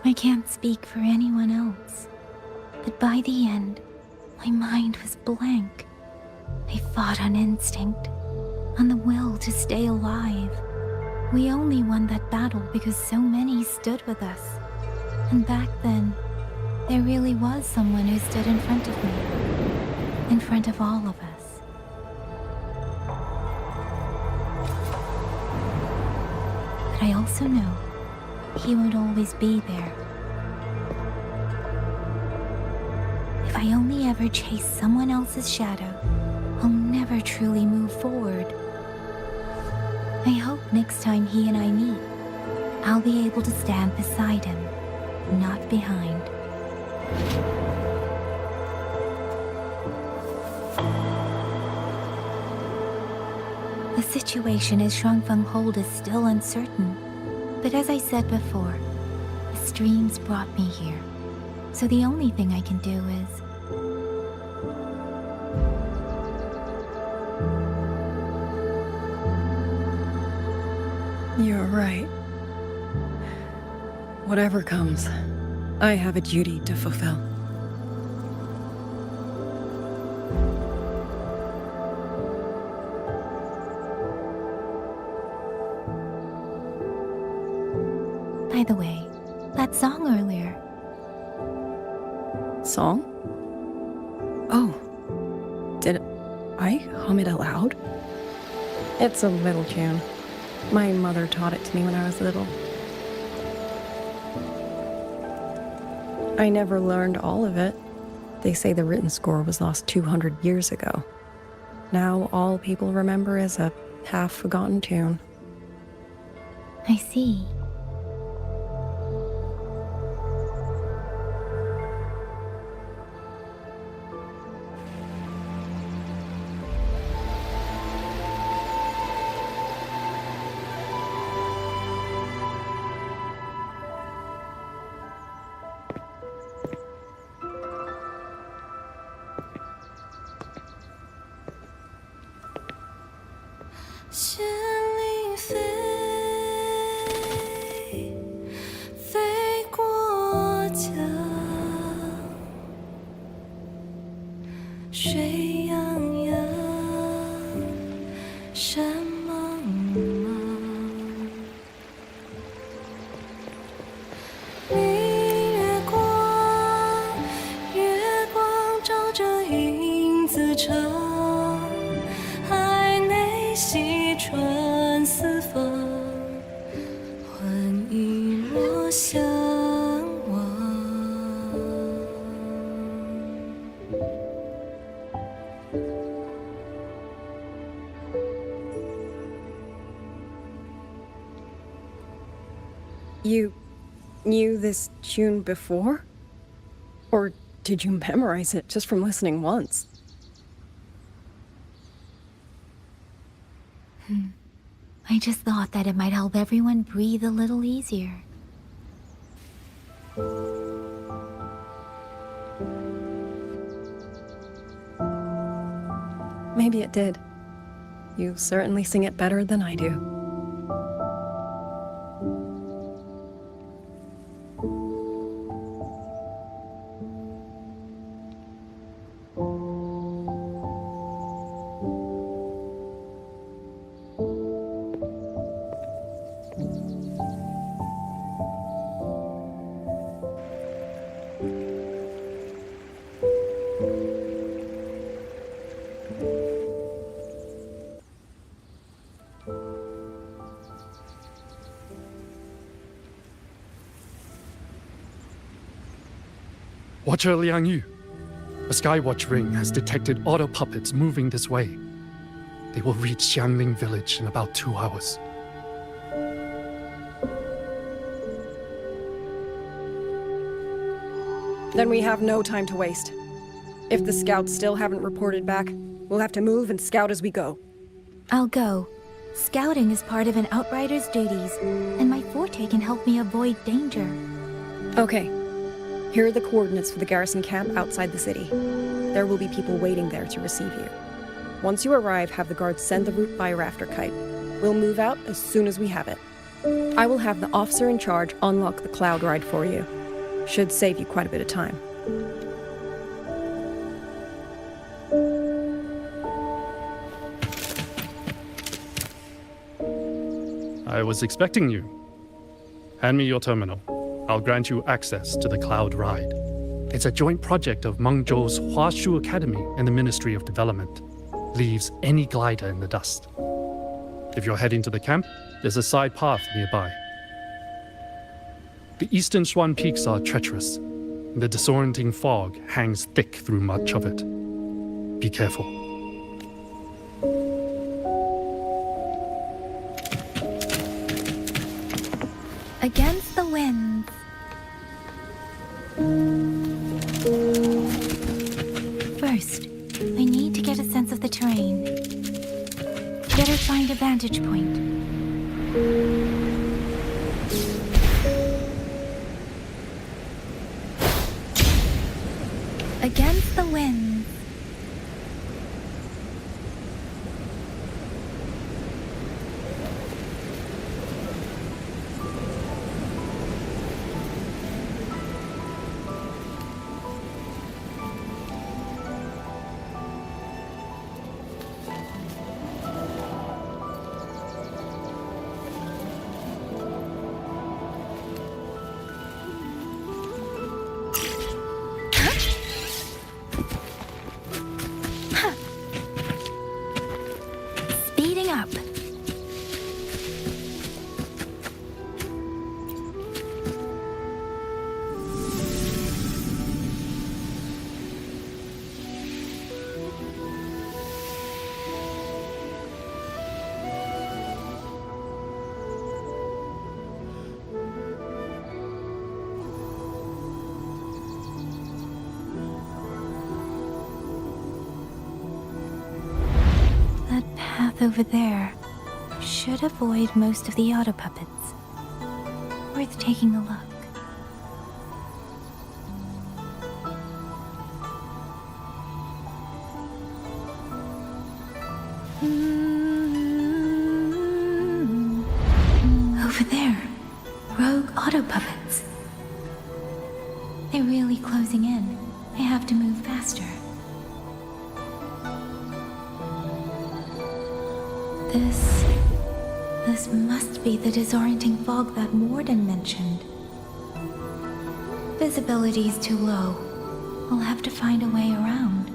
I can't speak for anyone else, but by the end, my mind was blank. I fought on instinct, on the will to stay alive. We only won that battle because so many stood with us. And back then, there really was someone who stood in front of me, in front of all of us. But I also know he won't always be there. If I only ever chase someone else's shadow, I'll never truly move forward. I hope next time he and I meet, I'll be able to stand beside him, not behind. The situation as Shuangfeng Hold is still uncertain, but as I said before, the dreams brought me here. So the only thing I can do is... You're right. Whatever comes, I have a duty to fulfill. By the way, that song earlier. Song? Oh. Did I hum it aloud? It's a little tune. My mother taught it to me when I was little. I never learned all of it. They say the written score was lost 200 years ago. Now all people remember is a half-forgotten tune. I see. You knew this tune before? Or did you memorize it just from listening once? I just thought that it might help everyone breathe a little easier. Maybe it did. You certainly sing it better than I do. Watcher Liang Yu, a Skywatch ring has detected auto puppets moving this way. They will reach Xiangling village in about 2 hours. Then we have no time to waste. If the scouts still haven't reported back, we'll have to move and scout as we go. I'll go. Scouting is part of an outrider's duties, and my forte can help me avoid danger. Okay. Here are the coordinates for the garrison camp outside the city. There will be people waiting there to receive you. Once you arrive, have the guards send the route by rafter kite. We'll move out as soon as we have it. I will have the officer in charge unlock the cloud ride for you. Should save you quite a bit of time. I was expecting you. Hand me your terminal. I'll grant you access to the Cloud Ride. It's a joint project of Mengzhou's Huashu Academy and the Ministry of Development. Leaves any glider in the dust. If you're heading to the camp, there's a side path nearby. The eastern Swan Peaks are treacherous. The disorienting fog hangs thick through much of it. Be careful. Against the winds. First, I need to get a sense of the terrain. Better find a vantage point. path over there should avoid most of the auto puppets. Worth taking a look. Over there, rogue auto puppets. They're really closing in. I have to move faster. This must be the disorienting fog that Morden mentioned. Visibility's too low. I'll have to find a way around.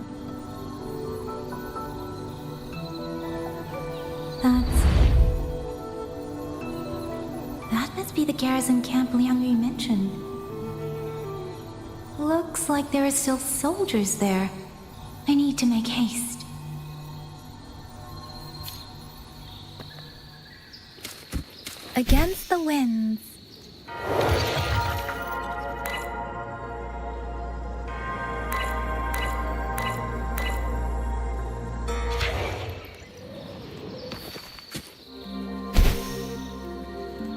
That must be the garrison camp Liang Yu mentioned. Looks like there are still soldiers there. I need to make haste. Against the winds.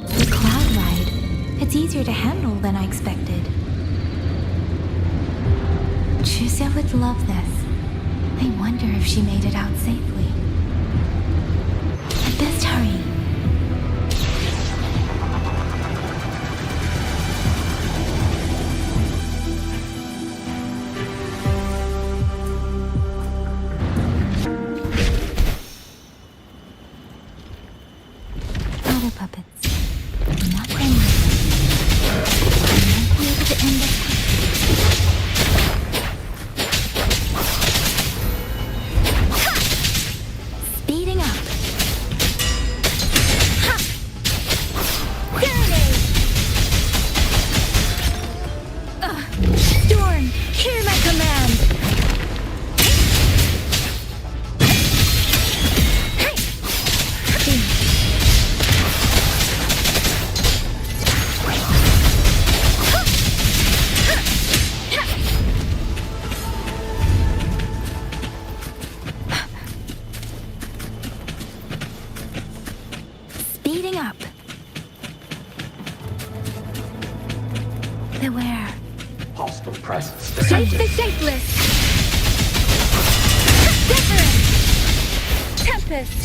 The cloud ride. It's easier to handle than I expected. Chusha would love this. I wonder if she made it out safely. I'd best hurry. Auto puppets. Not friendly. I might be able to end this. Speeding up. Ha! Grenade! Storm, hear my command! Speeding up. Beware. Hostile presence Shape detected. the shapeless. Different. Tempest.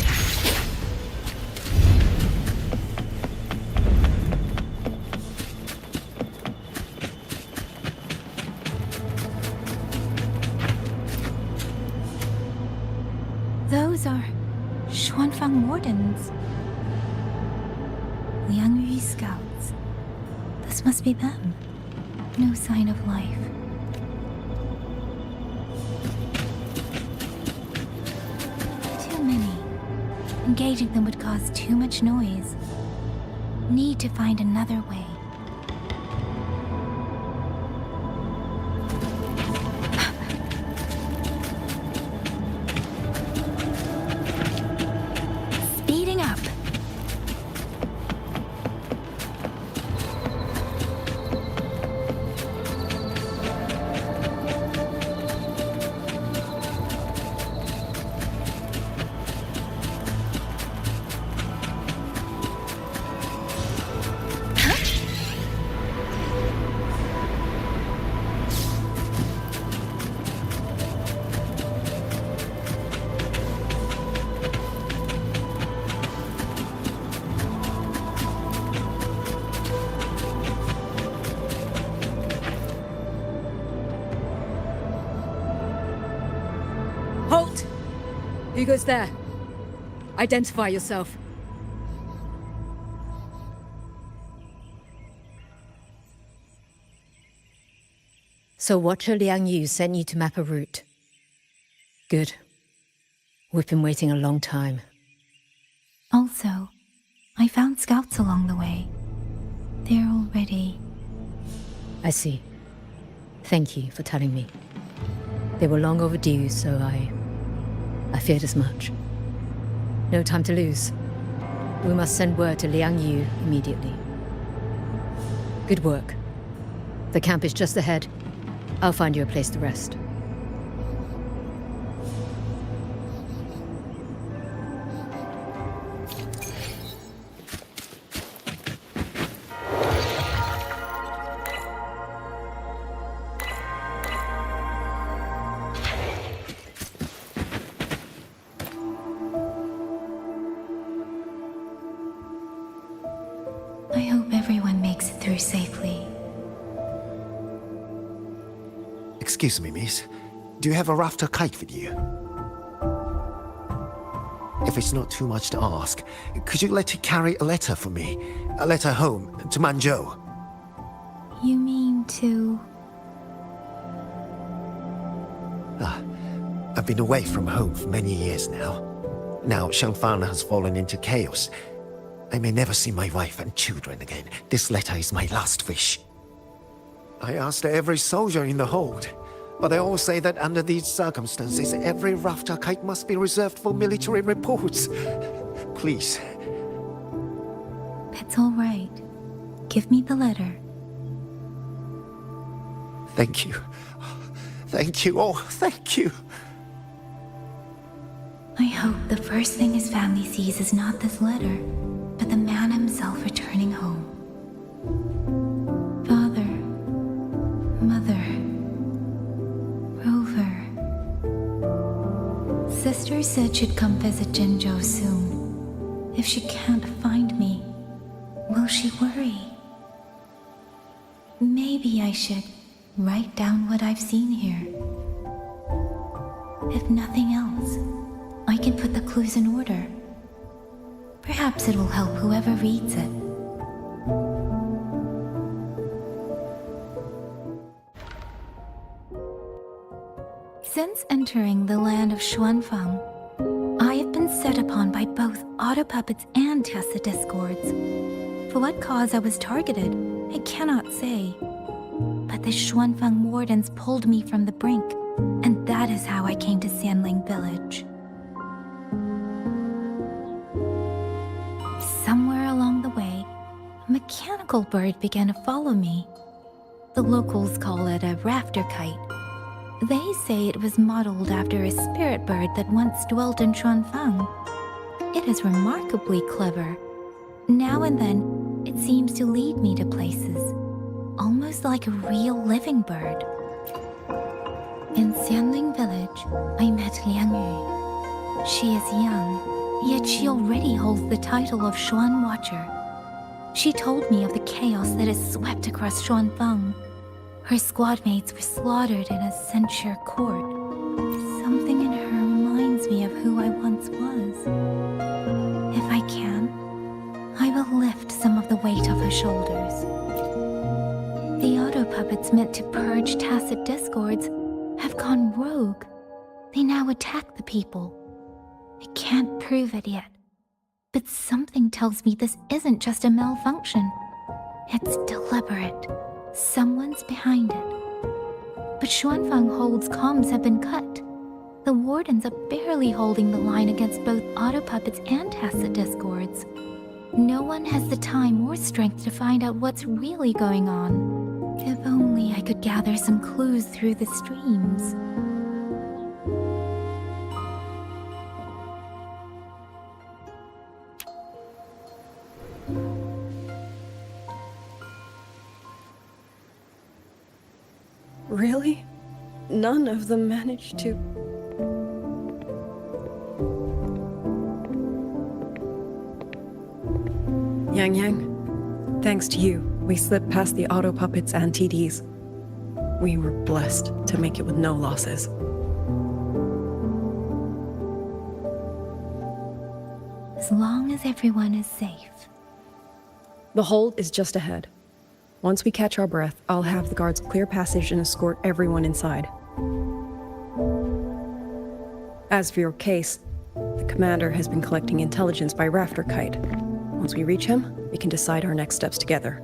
Those are Xuanfang Wardens. Liang Yu scouts. This must be them. No sign of life. Too many. Engaging them would cause too much noise. Need to find another way. Speeding up. Halt! Who goes there? Identify yourself. So Watcher Liang Yu sent you to map a route. Good. We've been waiting a long time. Also, I found scouts along the way. They're already... I see. Thank you for telling me. They were long overdue, so I feared as much. No time to lose. We must send word to Liang Yu immediately. Good work. The camp is just ahead. I'll find you a place to rest. her safely. Excuse me, miss. Do you have a rafter kite with you? If it's not too much to ask, could you let her carry a letter for me? A letter home, to Manzhou. You mean to... I've been away from home for many years now. Now Shangfang has fallen into chaos. I may never see my wife and children again. This letter is my last wish. I asked every soldier in the hold, but they all say that under these circumstances, every rafter kite must be reserved for military reports. Please. It's all right. Give me the letter. Thank you. Thank you. Oh, thank you. I hope the first thing his family sees is not this letter, but the man himself returning home. Father, Mother, Rover. Sister said she'd come visit Jinzhou soon. If she can't find me, will she worry? Maybe I should write down what I've seen here. If nothing else, I can put the clues in order. Perhaps it will help whoever reads it. Since entering the land of Xuanfang, I have been set upon by both auto puppets and Tessa discords. For what cause I was targeted, I cannot say. But the Xuanfang wardens pulled me from the brink, and that is how I came to Sanling Village. Somewhere along the way, a mechanical bird began to follow me. The locals call it a rafter kite. They say it was modeled after a spirit bird that once dwelt in Xuanfang. It is remarkably clever. Now and then, it seems to lead me to places, almost like a real living bird. In Sanling Village, I met Liang Yu. She is young, yet she already holds the title of Xuan Watcher. She told me of the chaos that has swept across Xuanfang. Her squad mates were slaughtered in a censure court. Something in her reminds me of who I once was. If I can, I will lift some of the weight off her shoulders. The auto puppets meant to purge tacit discords have gone rogue. They now attack the people. I can't prove it yet, but something tells me this isn't just a malfunction. It's deliberate. Someone's behind it. But Xuanfang Hold's comms have been cut. The wardens are barely holding the line against both auto puppets and tacit discords. No one has the time or strength to find out what's really going on. If only I could gather some clues through the streams. Really? None of them managed to... Yang, thanks to you, we slipped past the auto puppets and TDs. We were blessed to make it with no losses. As long as everyone is safe. The hold is just ahead. Once we catch our breath, I'll have the guards clear passage and escort everyone inside. As for your case, the commander has been collecting intelligence by Rafter Kite. Once we reach him, we can decide our next steps together.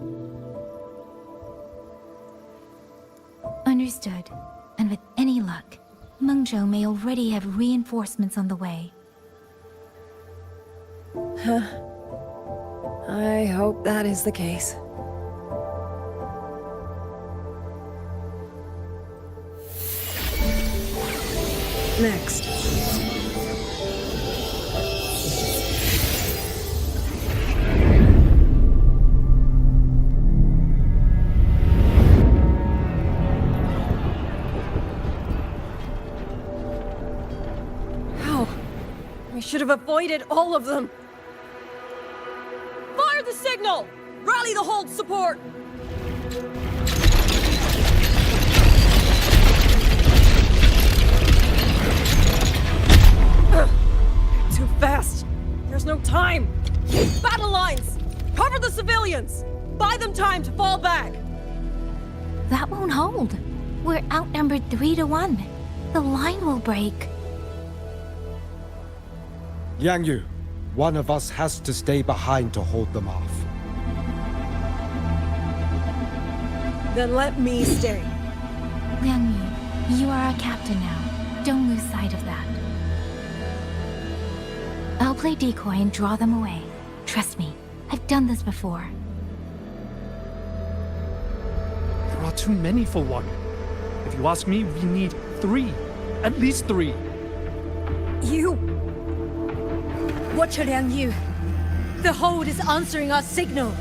Understood. And with any luck, Mengzhou may already have reinforcements on the way. I hope that is the case. Next. How? We should have avoided all of them. Fire the signal! Rally the hold support! Too fast! There's no time! Battle lines! Cover the civilians! Buy them time to fall back! That won't hold. We're outnumbered 3-1. The line will break. Yang Yu, one of us has to stay behind to hold them off. Then let me stay. Liang Yu, you are our captain now. Don't lose sight of that. I'll play decoy and draw them away. Trust me, I've done this before. There are too many for one. If you ask me, we need 3. At least 3. You! Watch her, Liang Yu. The hold is answering our signal.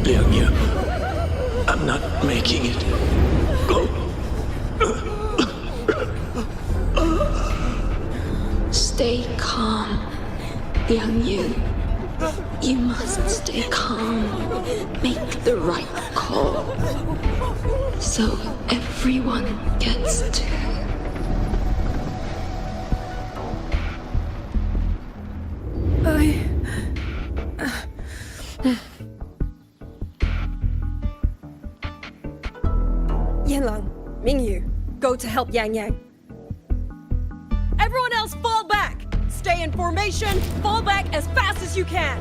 Liang Yu, I'm not making it. Stay calm, Liang Yu. You must stay calm. Make the right call. So everyone gets to. Yanlang, Mingyu, go to help Yang Yang. Everyone else fall back! Stay in formation, fall back as fast as you can!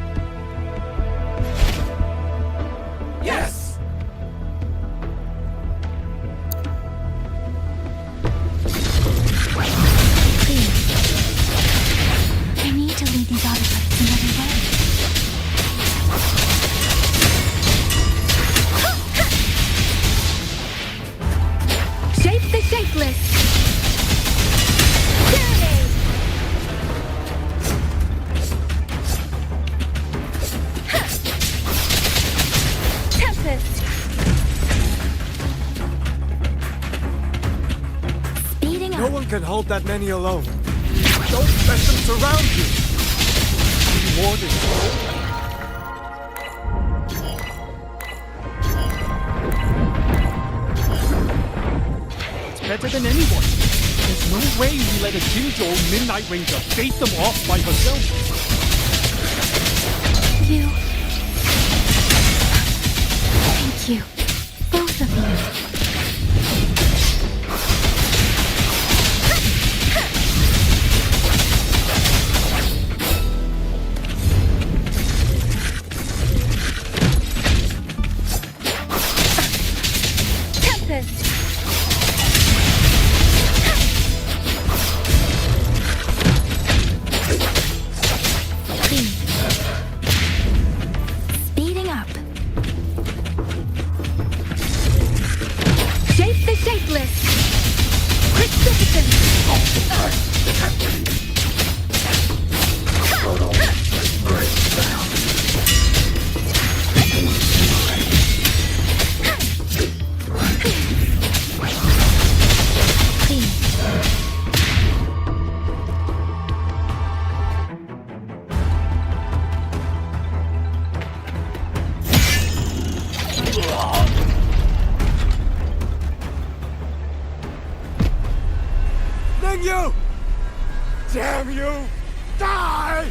Yes! Please. I need to lead these autobots another way. Shape the shapeless! Tempest! Speeding No up. one can hold that many alone. Don't let them surround you! Rewarding. It's better than anyone. There's no way we let a Jinzhou Midnight Ranger bait them off by herself. You. Thank you. Both of you. Tempest! Please. Speeding up. Shape the shapeless! Precipitant! Please. Ming Yu! Damn you! Die!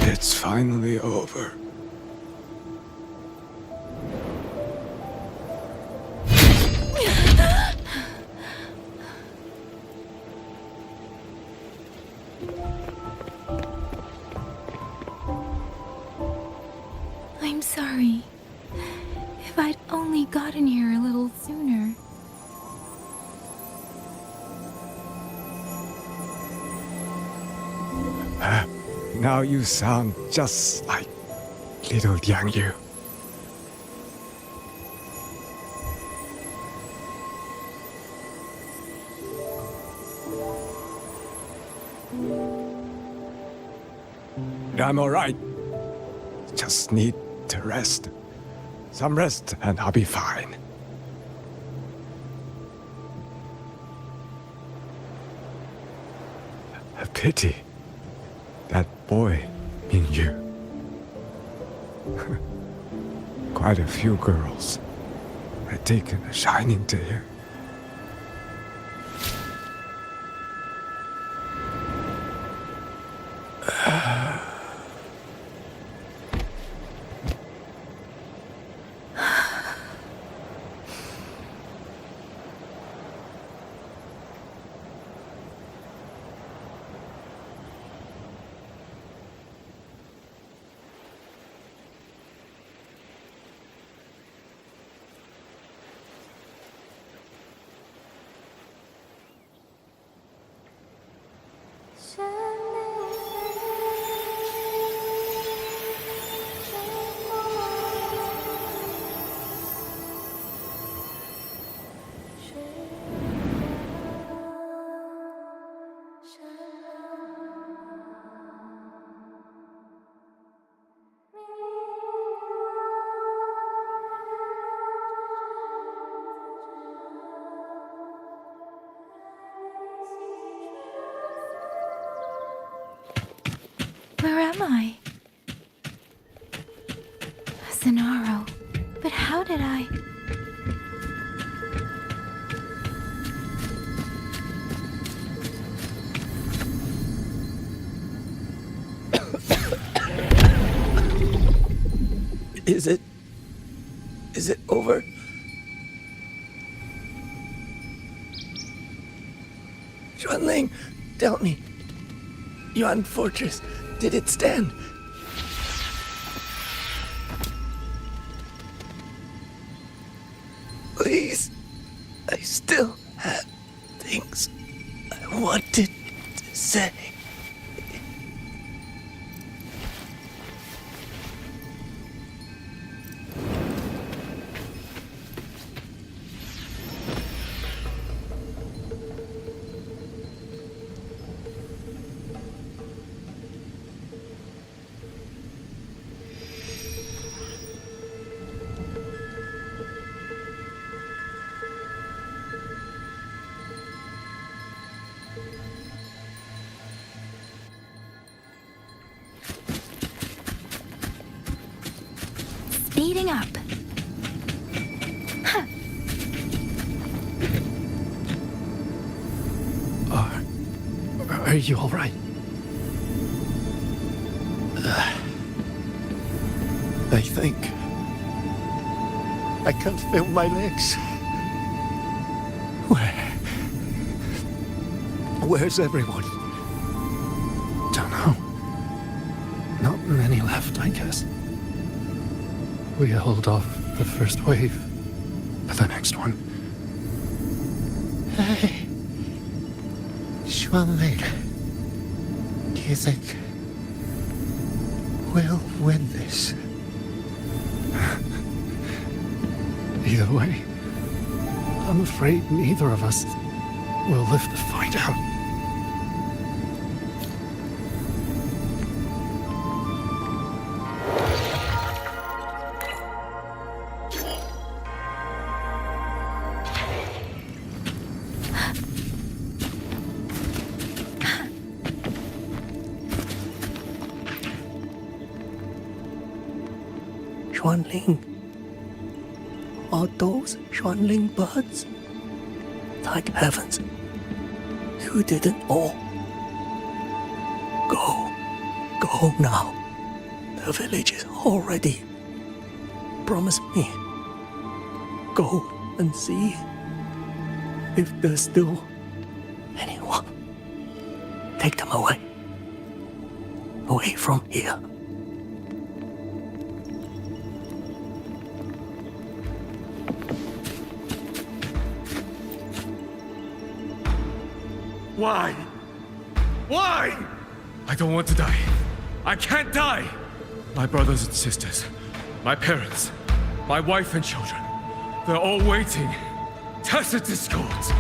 It's finally over. I'm sorry. If I'd only gotten here a little sooner. Now you sound just like little Yang Yu. I'm all right. Just need to rest. Some rest, and I'll be fine. A pity. That boy, Minyu. Quite a few girls had taken a shining to him. Where am I? Zenaro. But how did I... Is it over? Xuanling, tell me. Yuan Fortress, did it stand? Please, I still have things I wanted to say. Speeding up. Huh. Are you all right? I think I can't feel my legs. Where's everyone? Don't know. Not many left, I guess. We held off the first wave, but the next one. Hey, Xuanling, do you think we'll win this? Either way, I'm afraid neither of us will live to find out. Xuanling. Are those Xuanling birds? Thank heavens. You didn't all. Go. Go now. The village is all ready. Promise me. Go and see if there's still anyone. Take them away. Away from here. Why? Why? I don't want to die. I can't die! My brothers and sisters, my parents, my wife and children, they're all waiting. Tacit discords!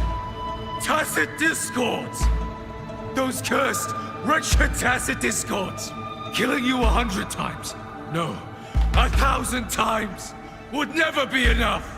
Tacit discords! Those cursed, wretched tacit discords! Killing you 100 times, no, 1,000 times, would never be enough!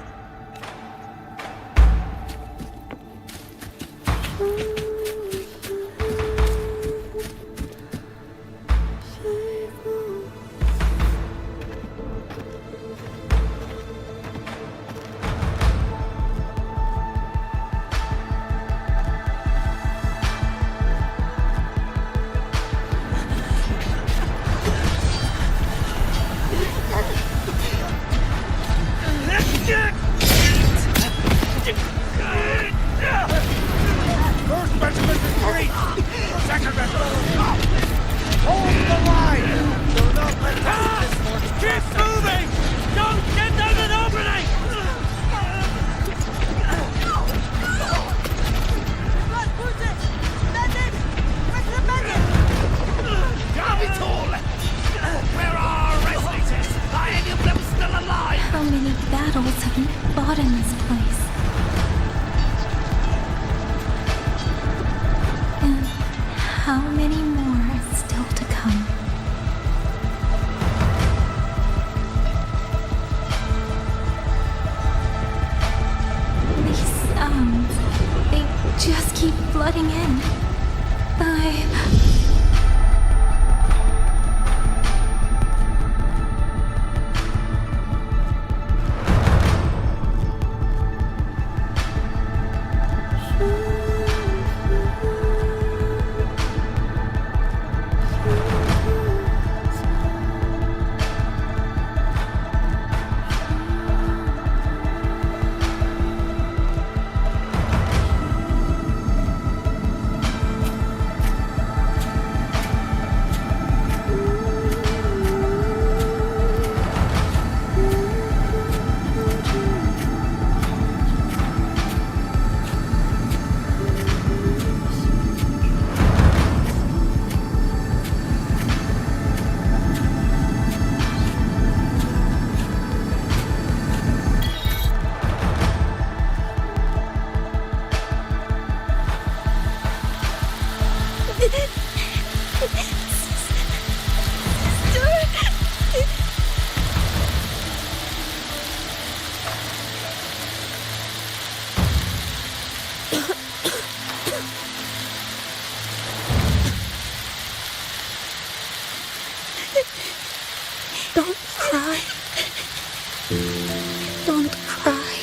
First regiment is free! Second regiment! Hold the line! Do not let Keep moving! Don't get them an opening! Capitol! Where are our rescuers? Are any of them still alive? How many battles have you fought in this place? And how many more are still to come? These sounds, they just keep flooding in. Don't cry. Don't cry.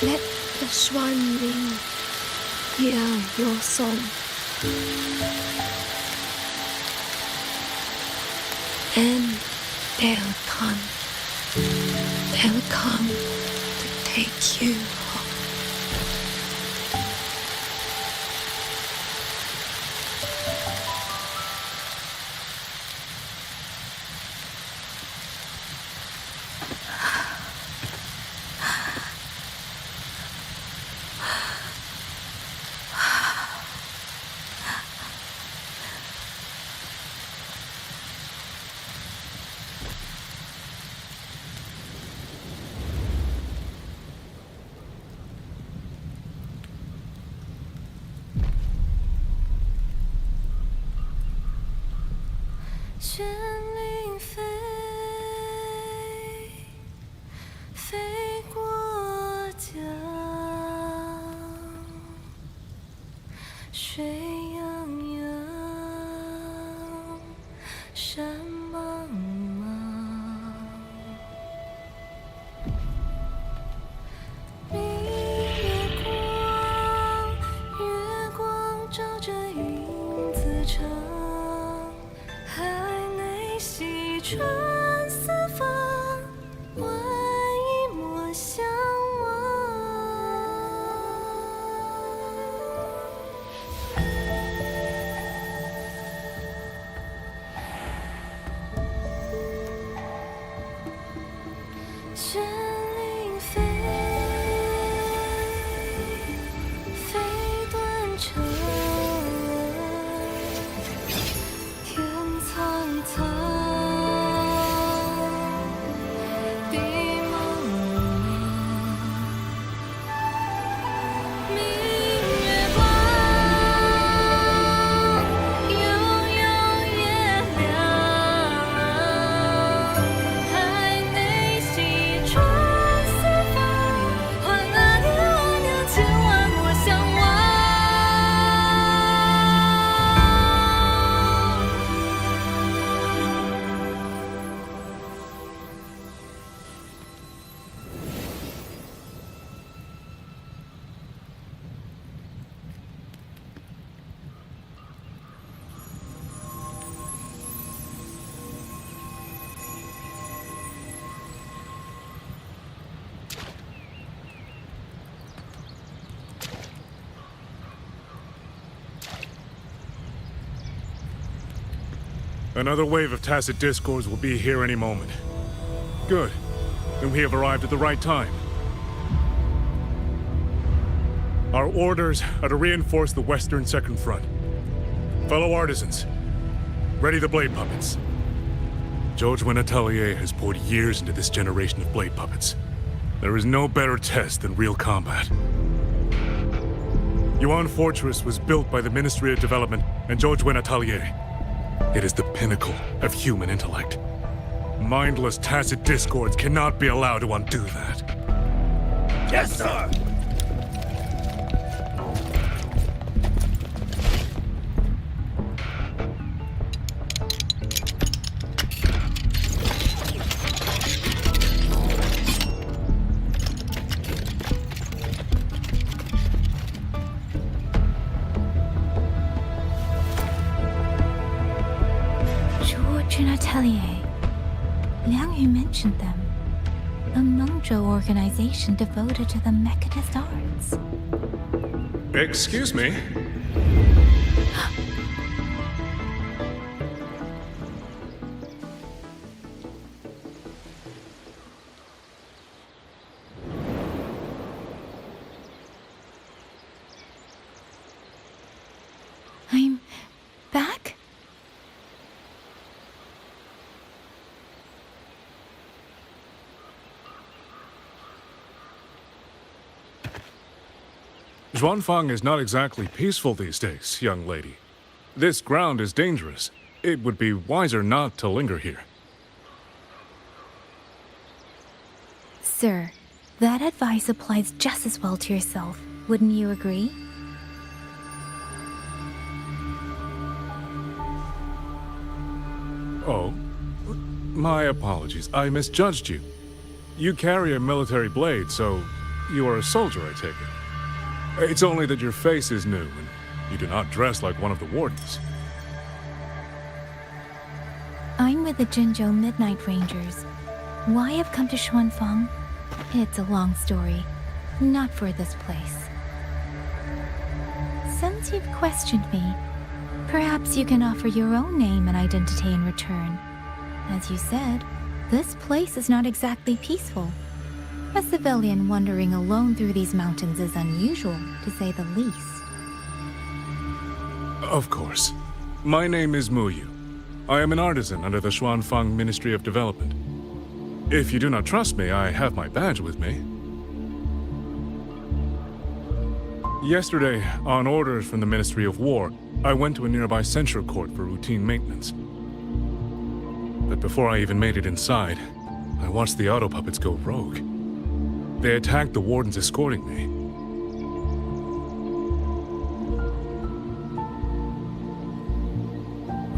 Let the swan ring. Hear your song. And they'll come. They'll come to take you home. Another wave of Tacit Discords will be here any moment. Good. Then we have arrived at the right time. Our orders are to reinforce the Western Second Front. Fellow artisans, ready the blade puppets. George Atelier has poured years into this generation of blade puppets. There is no better test than real combat. Yuan Fortress was built by the Ministry of Development and George Atelier. It is the pinnacle of human intellect. Mindless Tacit Discords cannot be allowed to undo that. Yes, sir! Atelier. Liang Yu mentioned them. A Mengzhou organization devoted to the mechanist arts. Excuse me? I'm back? Xuanfang is not exactly peaceful these days, young lady. This ground is dangerous. It would be wiser not to linger here. Sir, that advice applies just as well to yourself. Wouldn't you agree? Oh, my apologies. I misjudged you. You carry a military blade, so you are a soldier, I take it. It's only that your face is new, and you do not dress like one of the wardens. I'm with the Jinzhou Midnight Rangers. Why I've come to Xuanfang? It's a long story. Not for this place. Since you've questioned me, perhaps you can offer your own name and identity in return. As you said, this place is not exactly peaceful. A civilian wandering alone through these mountains is unusual, to say the least. Of course. My name is Muyu. I am an artisan under the Xuanfang Ministry of Development. If you do not trust me, I have my badge with me. Yesterday, on orders from the Ministry of War, I went to a nearby censure court for routine maintenance. But before I even made it inside, I watched the auto puppets go rogue. They attacked the wardens escorting me.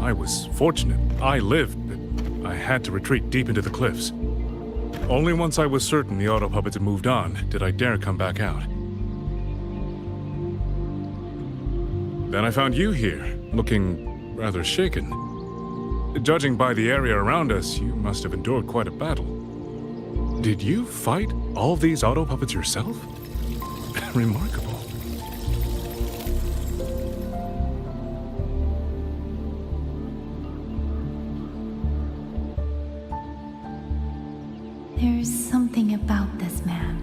I was fortunate. I lived, but I had to retreat deep into the cliffs. Only once I was certain the auto puppets had moved on did I dare come back out. Then I found you here, looking rather shaken. Judging by the area around us, you must have endured quite a battle. Did you fight all these auto puppets yourself? Remarkable. There's something about this man.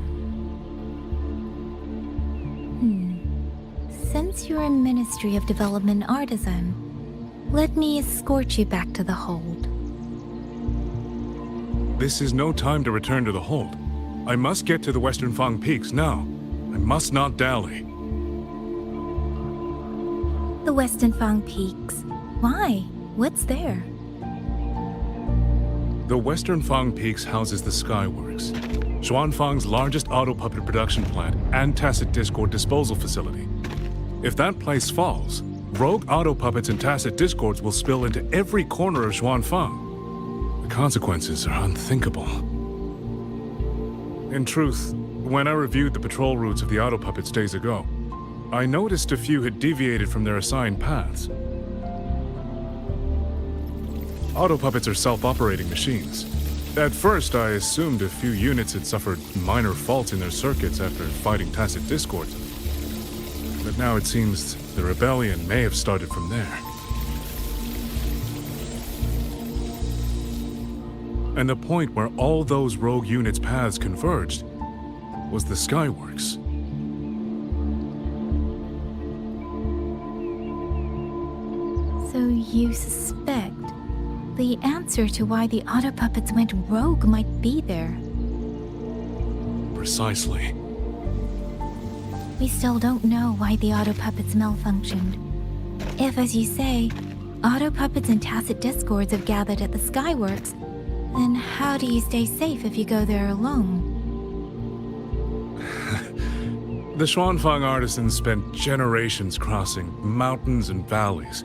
Since you're a Ministry of Development artisan, let me escort you back to the hold. This is no time to return to the hold. I must get to the Western Fang Peaks now. I must not dally. The Western Fang Peaks? Why? What's there? The Western Fang Peaks houses the Skyworks, Xuanfang's largest auto puppet production plant and Tacit Discord disposal facility. If that place falls, rogue auto puppets and Tacit Discords will spill into every corner of Xuanfang. The consequences are unthinkable. In truth, when I reviewed the patrol routes of the auto puppets days ago, I noticed a few had deviated from their assigned paths. Auto puppets are self-operating machines. At first, I assumed a few units had suffered minor faults in their circuits after fighting Tacit Discords. But now it seems the rebellion may have started from there. And the point where all those rogue units' paths converged was the Skyworks. So you suspect the answer to why the auto puppets went rogue might be there? Precisely. We still don't know why the auto puppets malfunctioned. If, as you say, auto puppets and tacit discords have gathered at the Skyworks, then how do you stay safe if you go there alone? The Xuanfang artisans spent generations crossing mountains and valleys.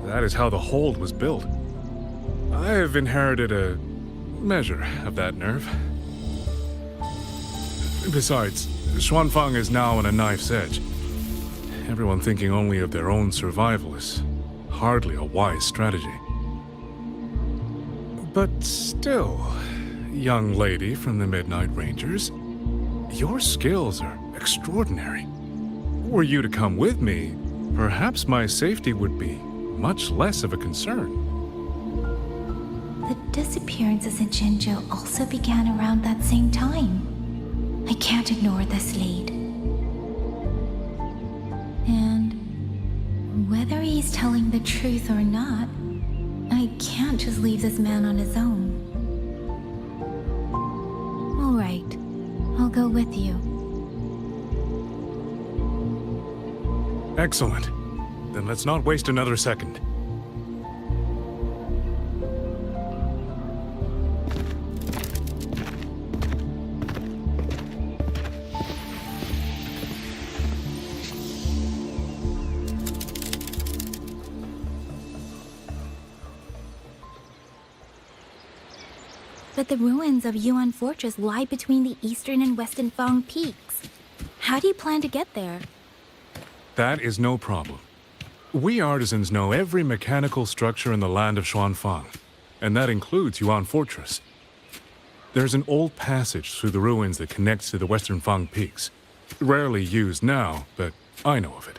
That is how the hold was built. I have inherited a measure of that nerve. Besides, Xuanfang is now on a knife's edge. Everyone thinking only of their own survival is hardly a wise strategy. But still, young lady from the Midnight Rangers, your skills are extraordinary. Were you to come with me, perhaps my safety would be much less of a concern. The disappearances in Jinzhou also began around that same time. I can't ignore this lead. And whether he's telling the truth or not, I can't just leave this man on his own. All right, I'll go with you. Excellent. Then let's not waste another second. But the ruins of Yuan Fortress lie between the eastern and western Fang peaks. How do you plan to get there? That is no problem. We artisans know every mechanical structure in the land of Xuanfang, and that includes Yuan Fortress. There's an old passage through the ruins that connects to the western Fang peaks. Rarely used now, but I know of it.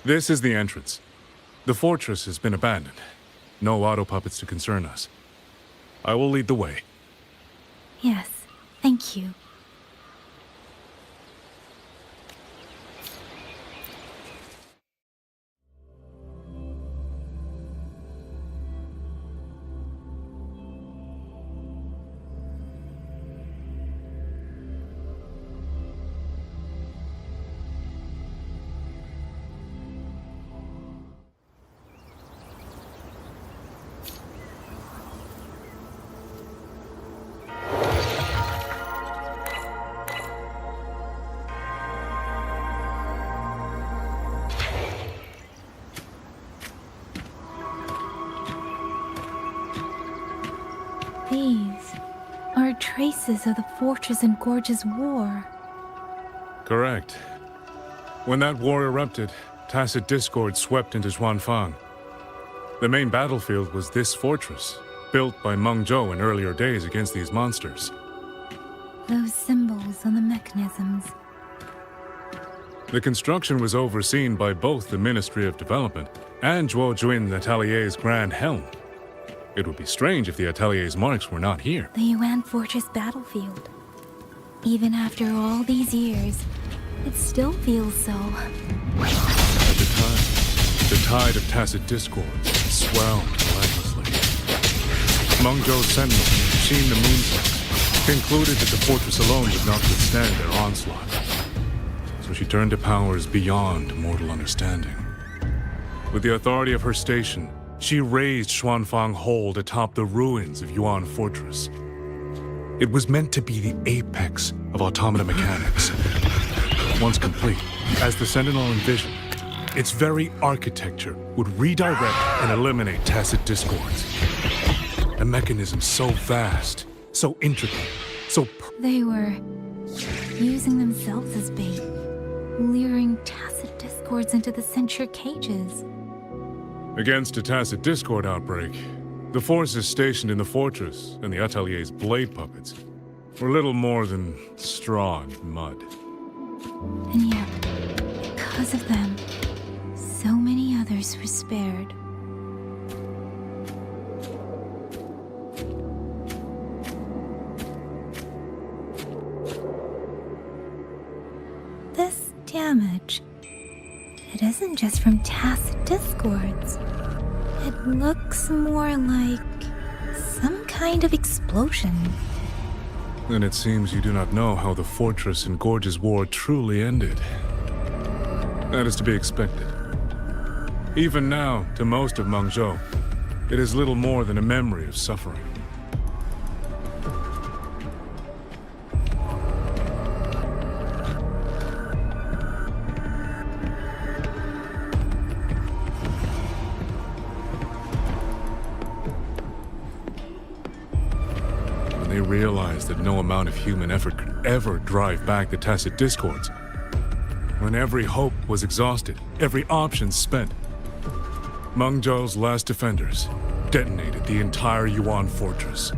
This is the entrance. The fortress has been abandoned. No auto puppets to concern us. I will lead the way. Yes, thank you. These are traces of the Fortress and Gorge's war. Correct. When that war erupted, tacit discord swept into Xuanfang. The main battlefield was this fortress, built by Meng Zhou in earlier days against these monsters. Those symbols on the mechanisms. The construction was overseen by both the Ministry of Development and Zhuo Jun Atelier's Grand Helm. It would be strange if the Atelier's marks were not here. The Yuan Fortress battlefield. Even after all these years, it still feels so. At the tide of tacit discord swelled relentlessly. Meng Zhou's sentinels, seen the moonstars, concluded that the fortress alone would not withstand their onslaught. So she turned to powers beyond mortal understanding. With the authority of her station, she raised Xuanfang Hold atop the ruins of Yuan Fortress. It was meant to be the apex of automata mechanics. Once complete, as the Sentinel envisioned, its very architecture would redirect and eliminate tacit discords. A mechanism so vast, so intricate, so They were using themselves as bait, luring tacit discords into the censure cages. Against a tacit discord outbreak, the forces stationed in the fortress and the Atelier's blade puppets were little more than straw and mud. And yet, because of them, so many others were spared. damage. It isn't just from tacit discords. It looks more like some kind of explosion. Then it seems you do not know how the fortress in Gorge's war truly ended. That is to be expected. Even now, to most of Mengzhou, it is little more than a memory of suffering. When they realized that no amount of human effort could ever drive back the tacit discords, when every hope was exhausted, every option spent, Mengzhou's last defenders detonated the entire Yuan fortress.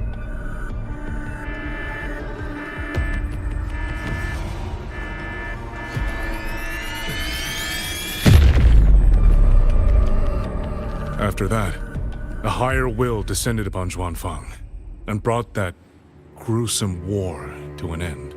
After that, a higher will descended upon Xuanfang and brought that gruesome war to an end.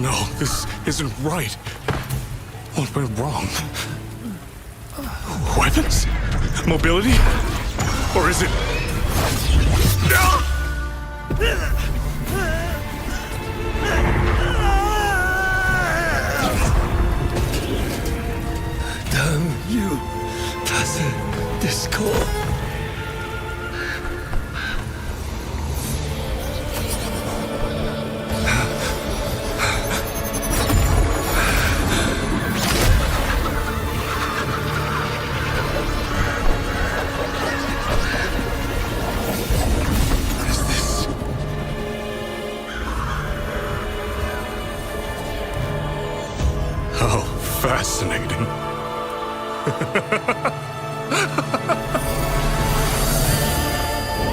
No, this isn't right. What went wrong? Weapons? Mobility? Or is it... Damn you, tacit discord. Oh, fascinating.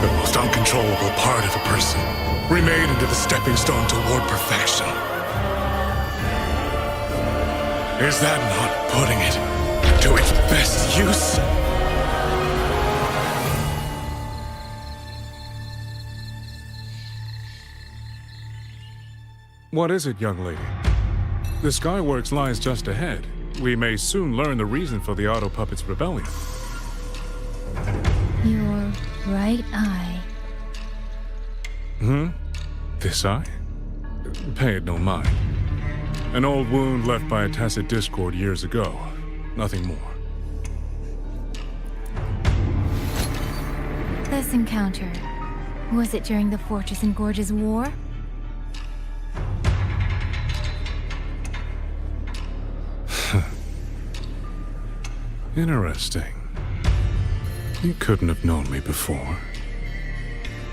The most uncontrollable part of a person, remade into the stepping stone toward perfection. Is that not putting it to its best use? What is it, young lady? The Skyworks lies just ahead. We may soon learn the reason for the Auto Puppet's rebellion. Your right eye. This eye? Pay it no mind. An old wound left by a tacit discord years ago. Nothing more. This encounter, was it during the Fortress and Gorge's war? Interesting. You couldn't have known me before.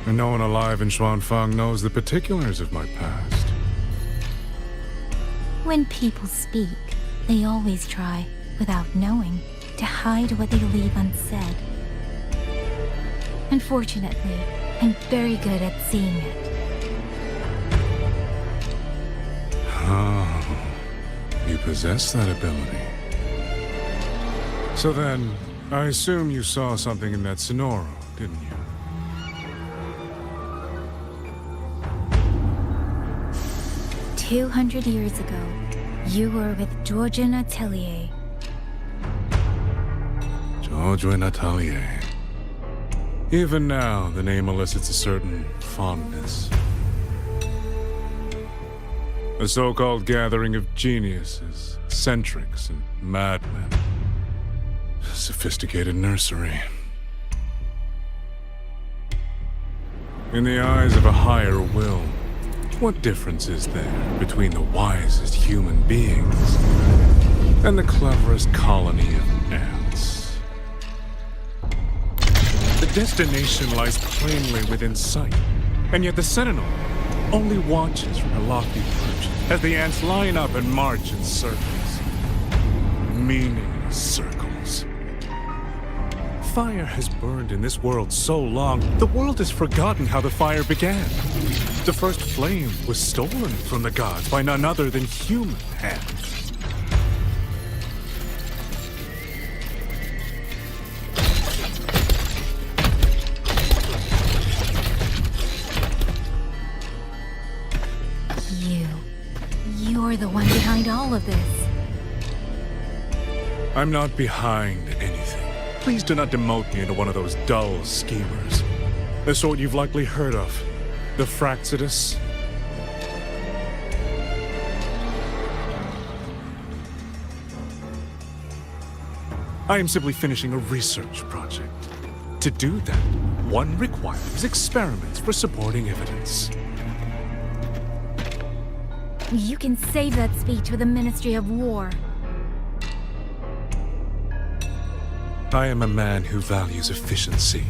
And no one alive in Xuanfang knows the particulars of my past. When people speak, they always try, without knowing, to hide what they leave unsaid. Unfortunately, I'm very good at seeing it. Oh, you possess that ability. So then, I assume you saw something in that Sonoro, didn't you? – 200 years ago, you were with Georgian Atelier. Georgian Atelier. Even now, the name elicits a certain fondness. A so-called gathering of geniuses, eccentrics, and madmen. A sophisticated nursery. In the eyes of a higher will, what difference is there between the wisest human beings and the cleverest colony of ants? The destination lies plainly within sight, and yet the Sentinel only watches from a lofty perch as the ants line up and march in circles. Meaningless circles. fire has burned in this world so long, the world has forgotten how the fire began. The first flame was stolen from the gods by none other than human hands. You're the one behind all of this. I'm not behind anything. Please do not demote me into one of those dull schemers. The sort you've likely heard of. The Fraxidus. I am simply finishing a research project. To do that, one requires experiments for supporting evidence. You can save that speech with the Ministry of War. I am a man who values efficiency.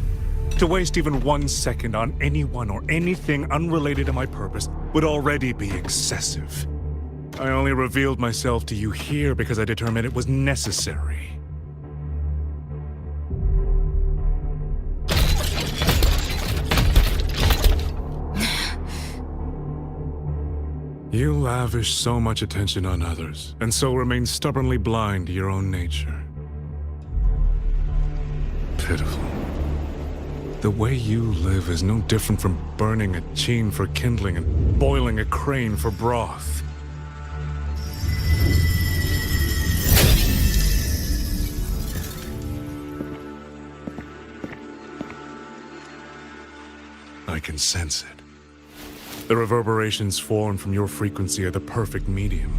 To waste even 1 second on anyone or anything unrelated to my purpose would already be excessive. I only revealed myself to you here because I determined it was necessary. You lavish so much attention on others, and so remain stubbornly blind to your own nature. Pitiful. The way you live is no different from burning a cheen for kindling and boiling a crane for broth. I can sense it. The reverberations formed from your frequency are the perfect medium.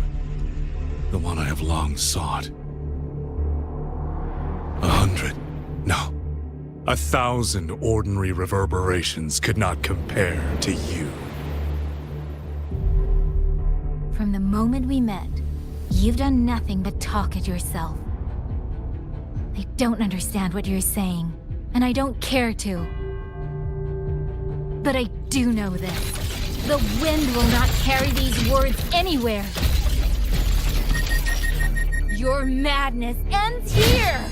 The one I have long sought. 100, no, 1,000 ordinary reverberations could not compare to you. From the moment we met, you've done nothing but talk at yourself. I don't understand what you're saying, and I don't care to. But I do know this. The wind will not carry these words anywhere. Your madness ends here!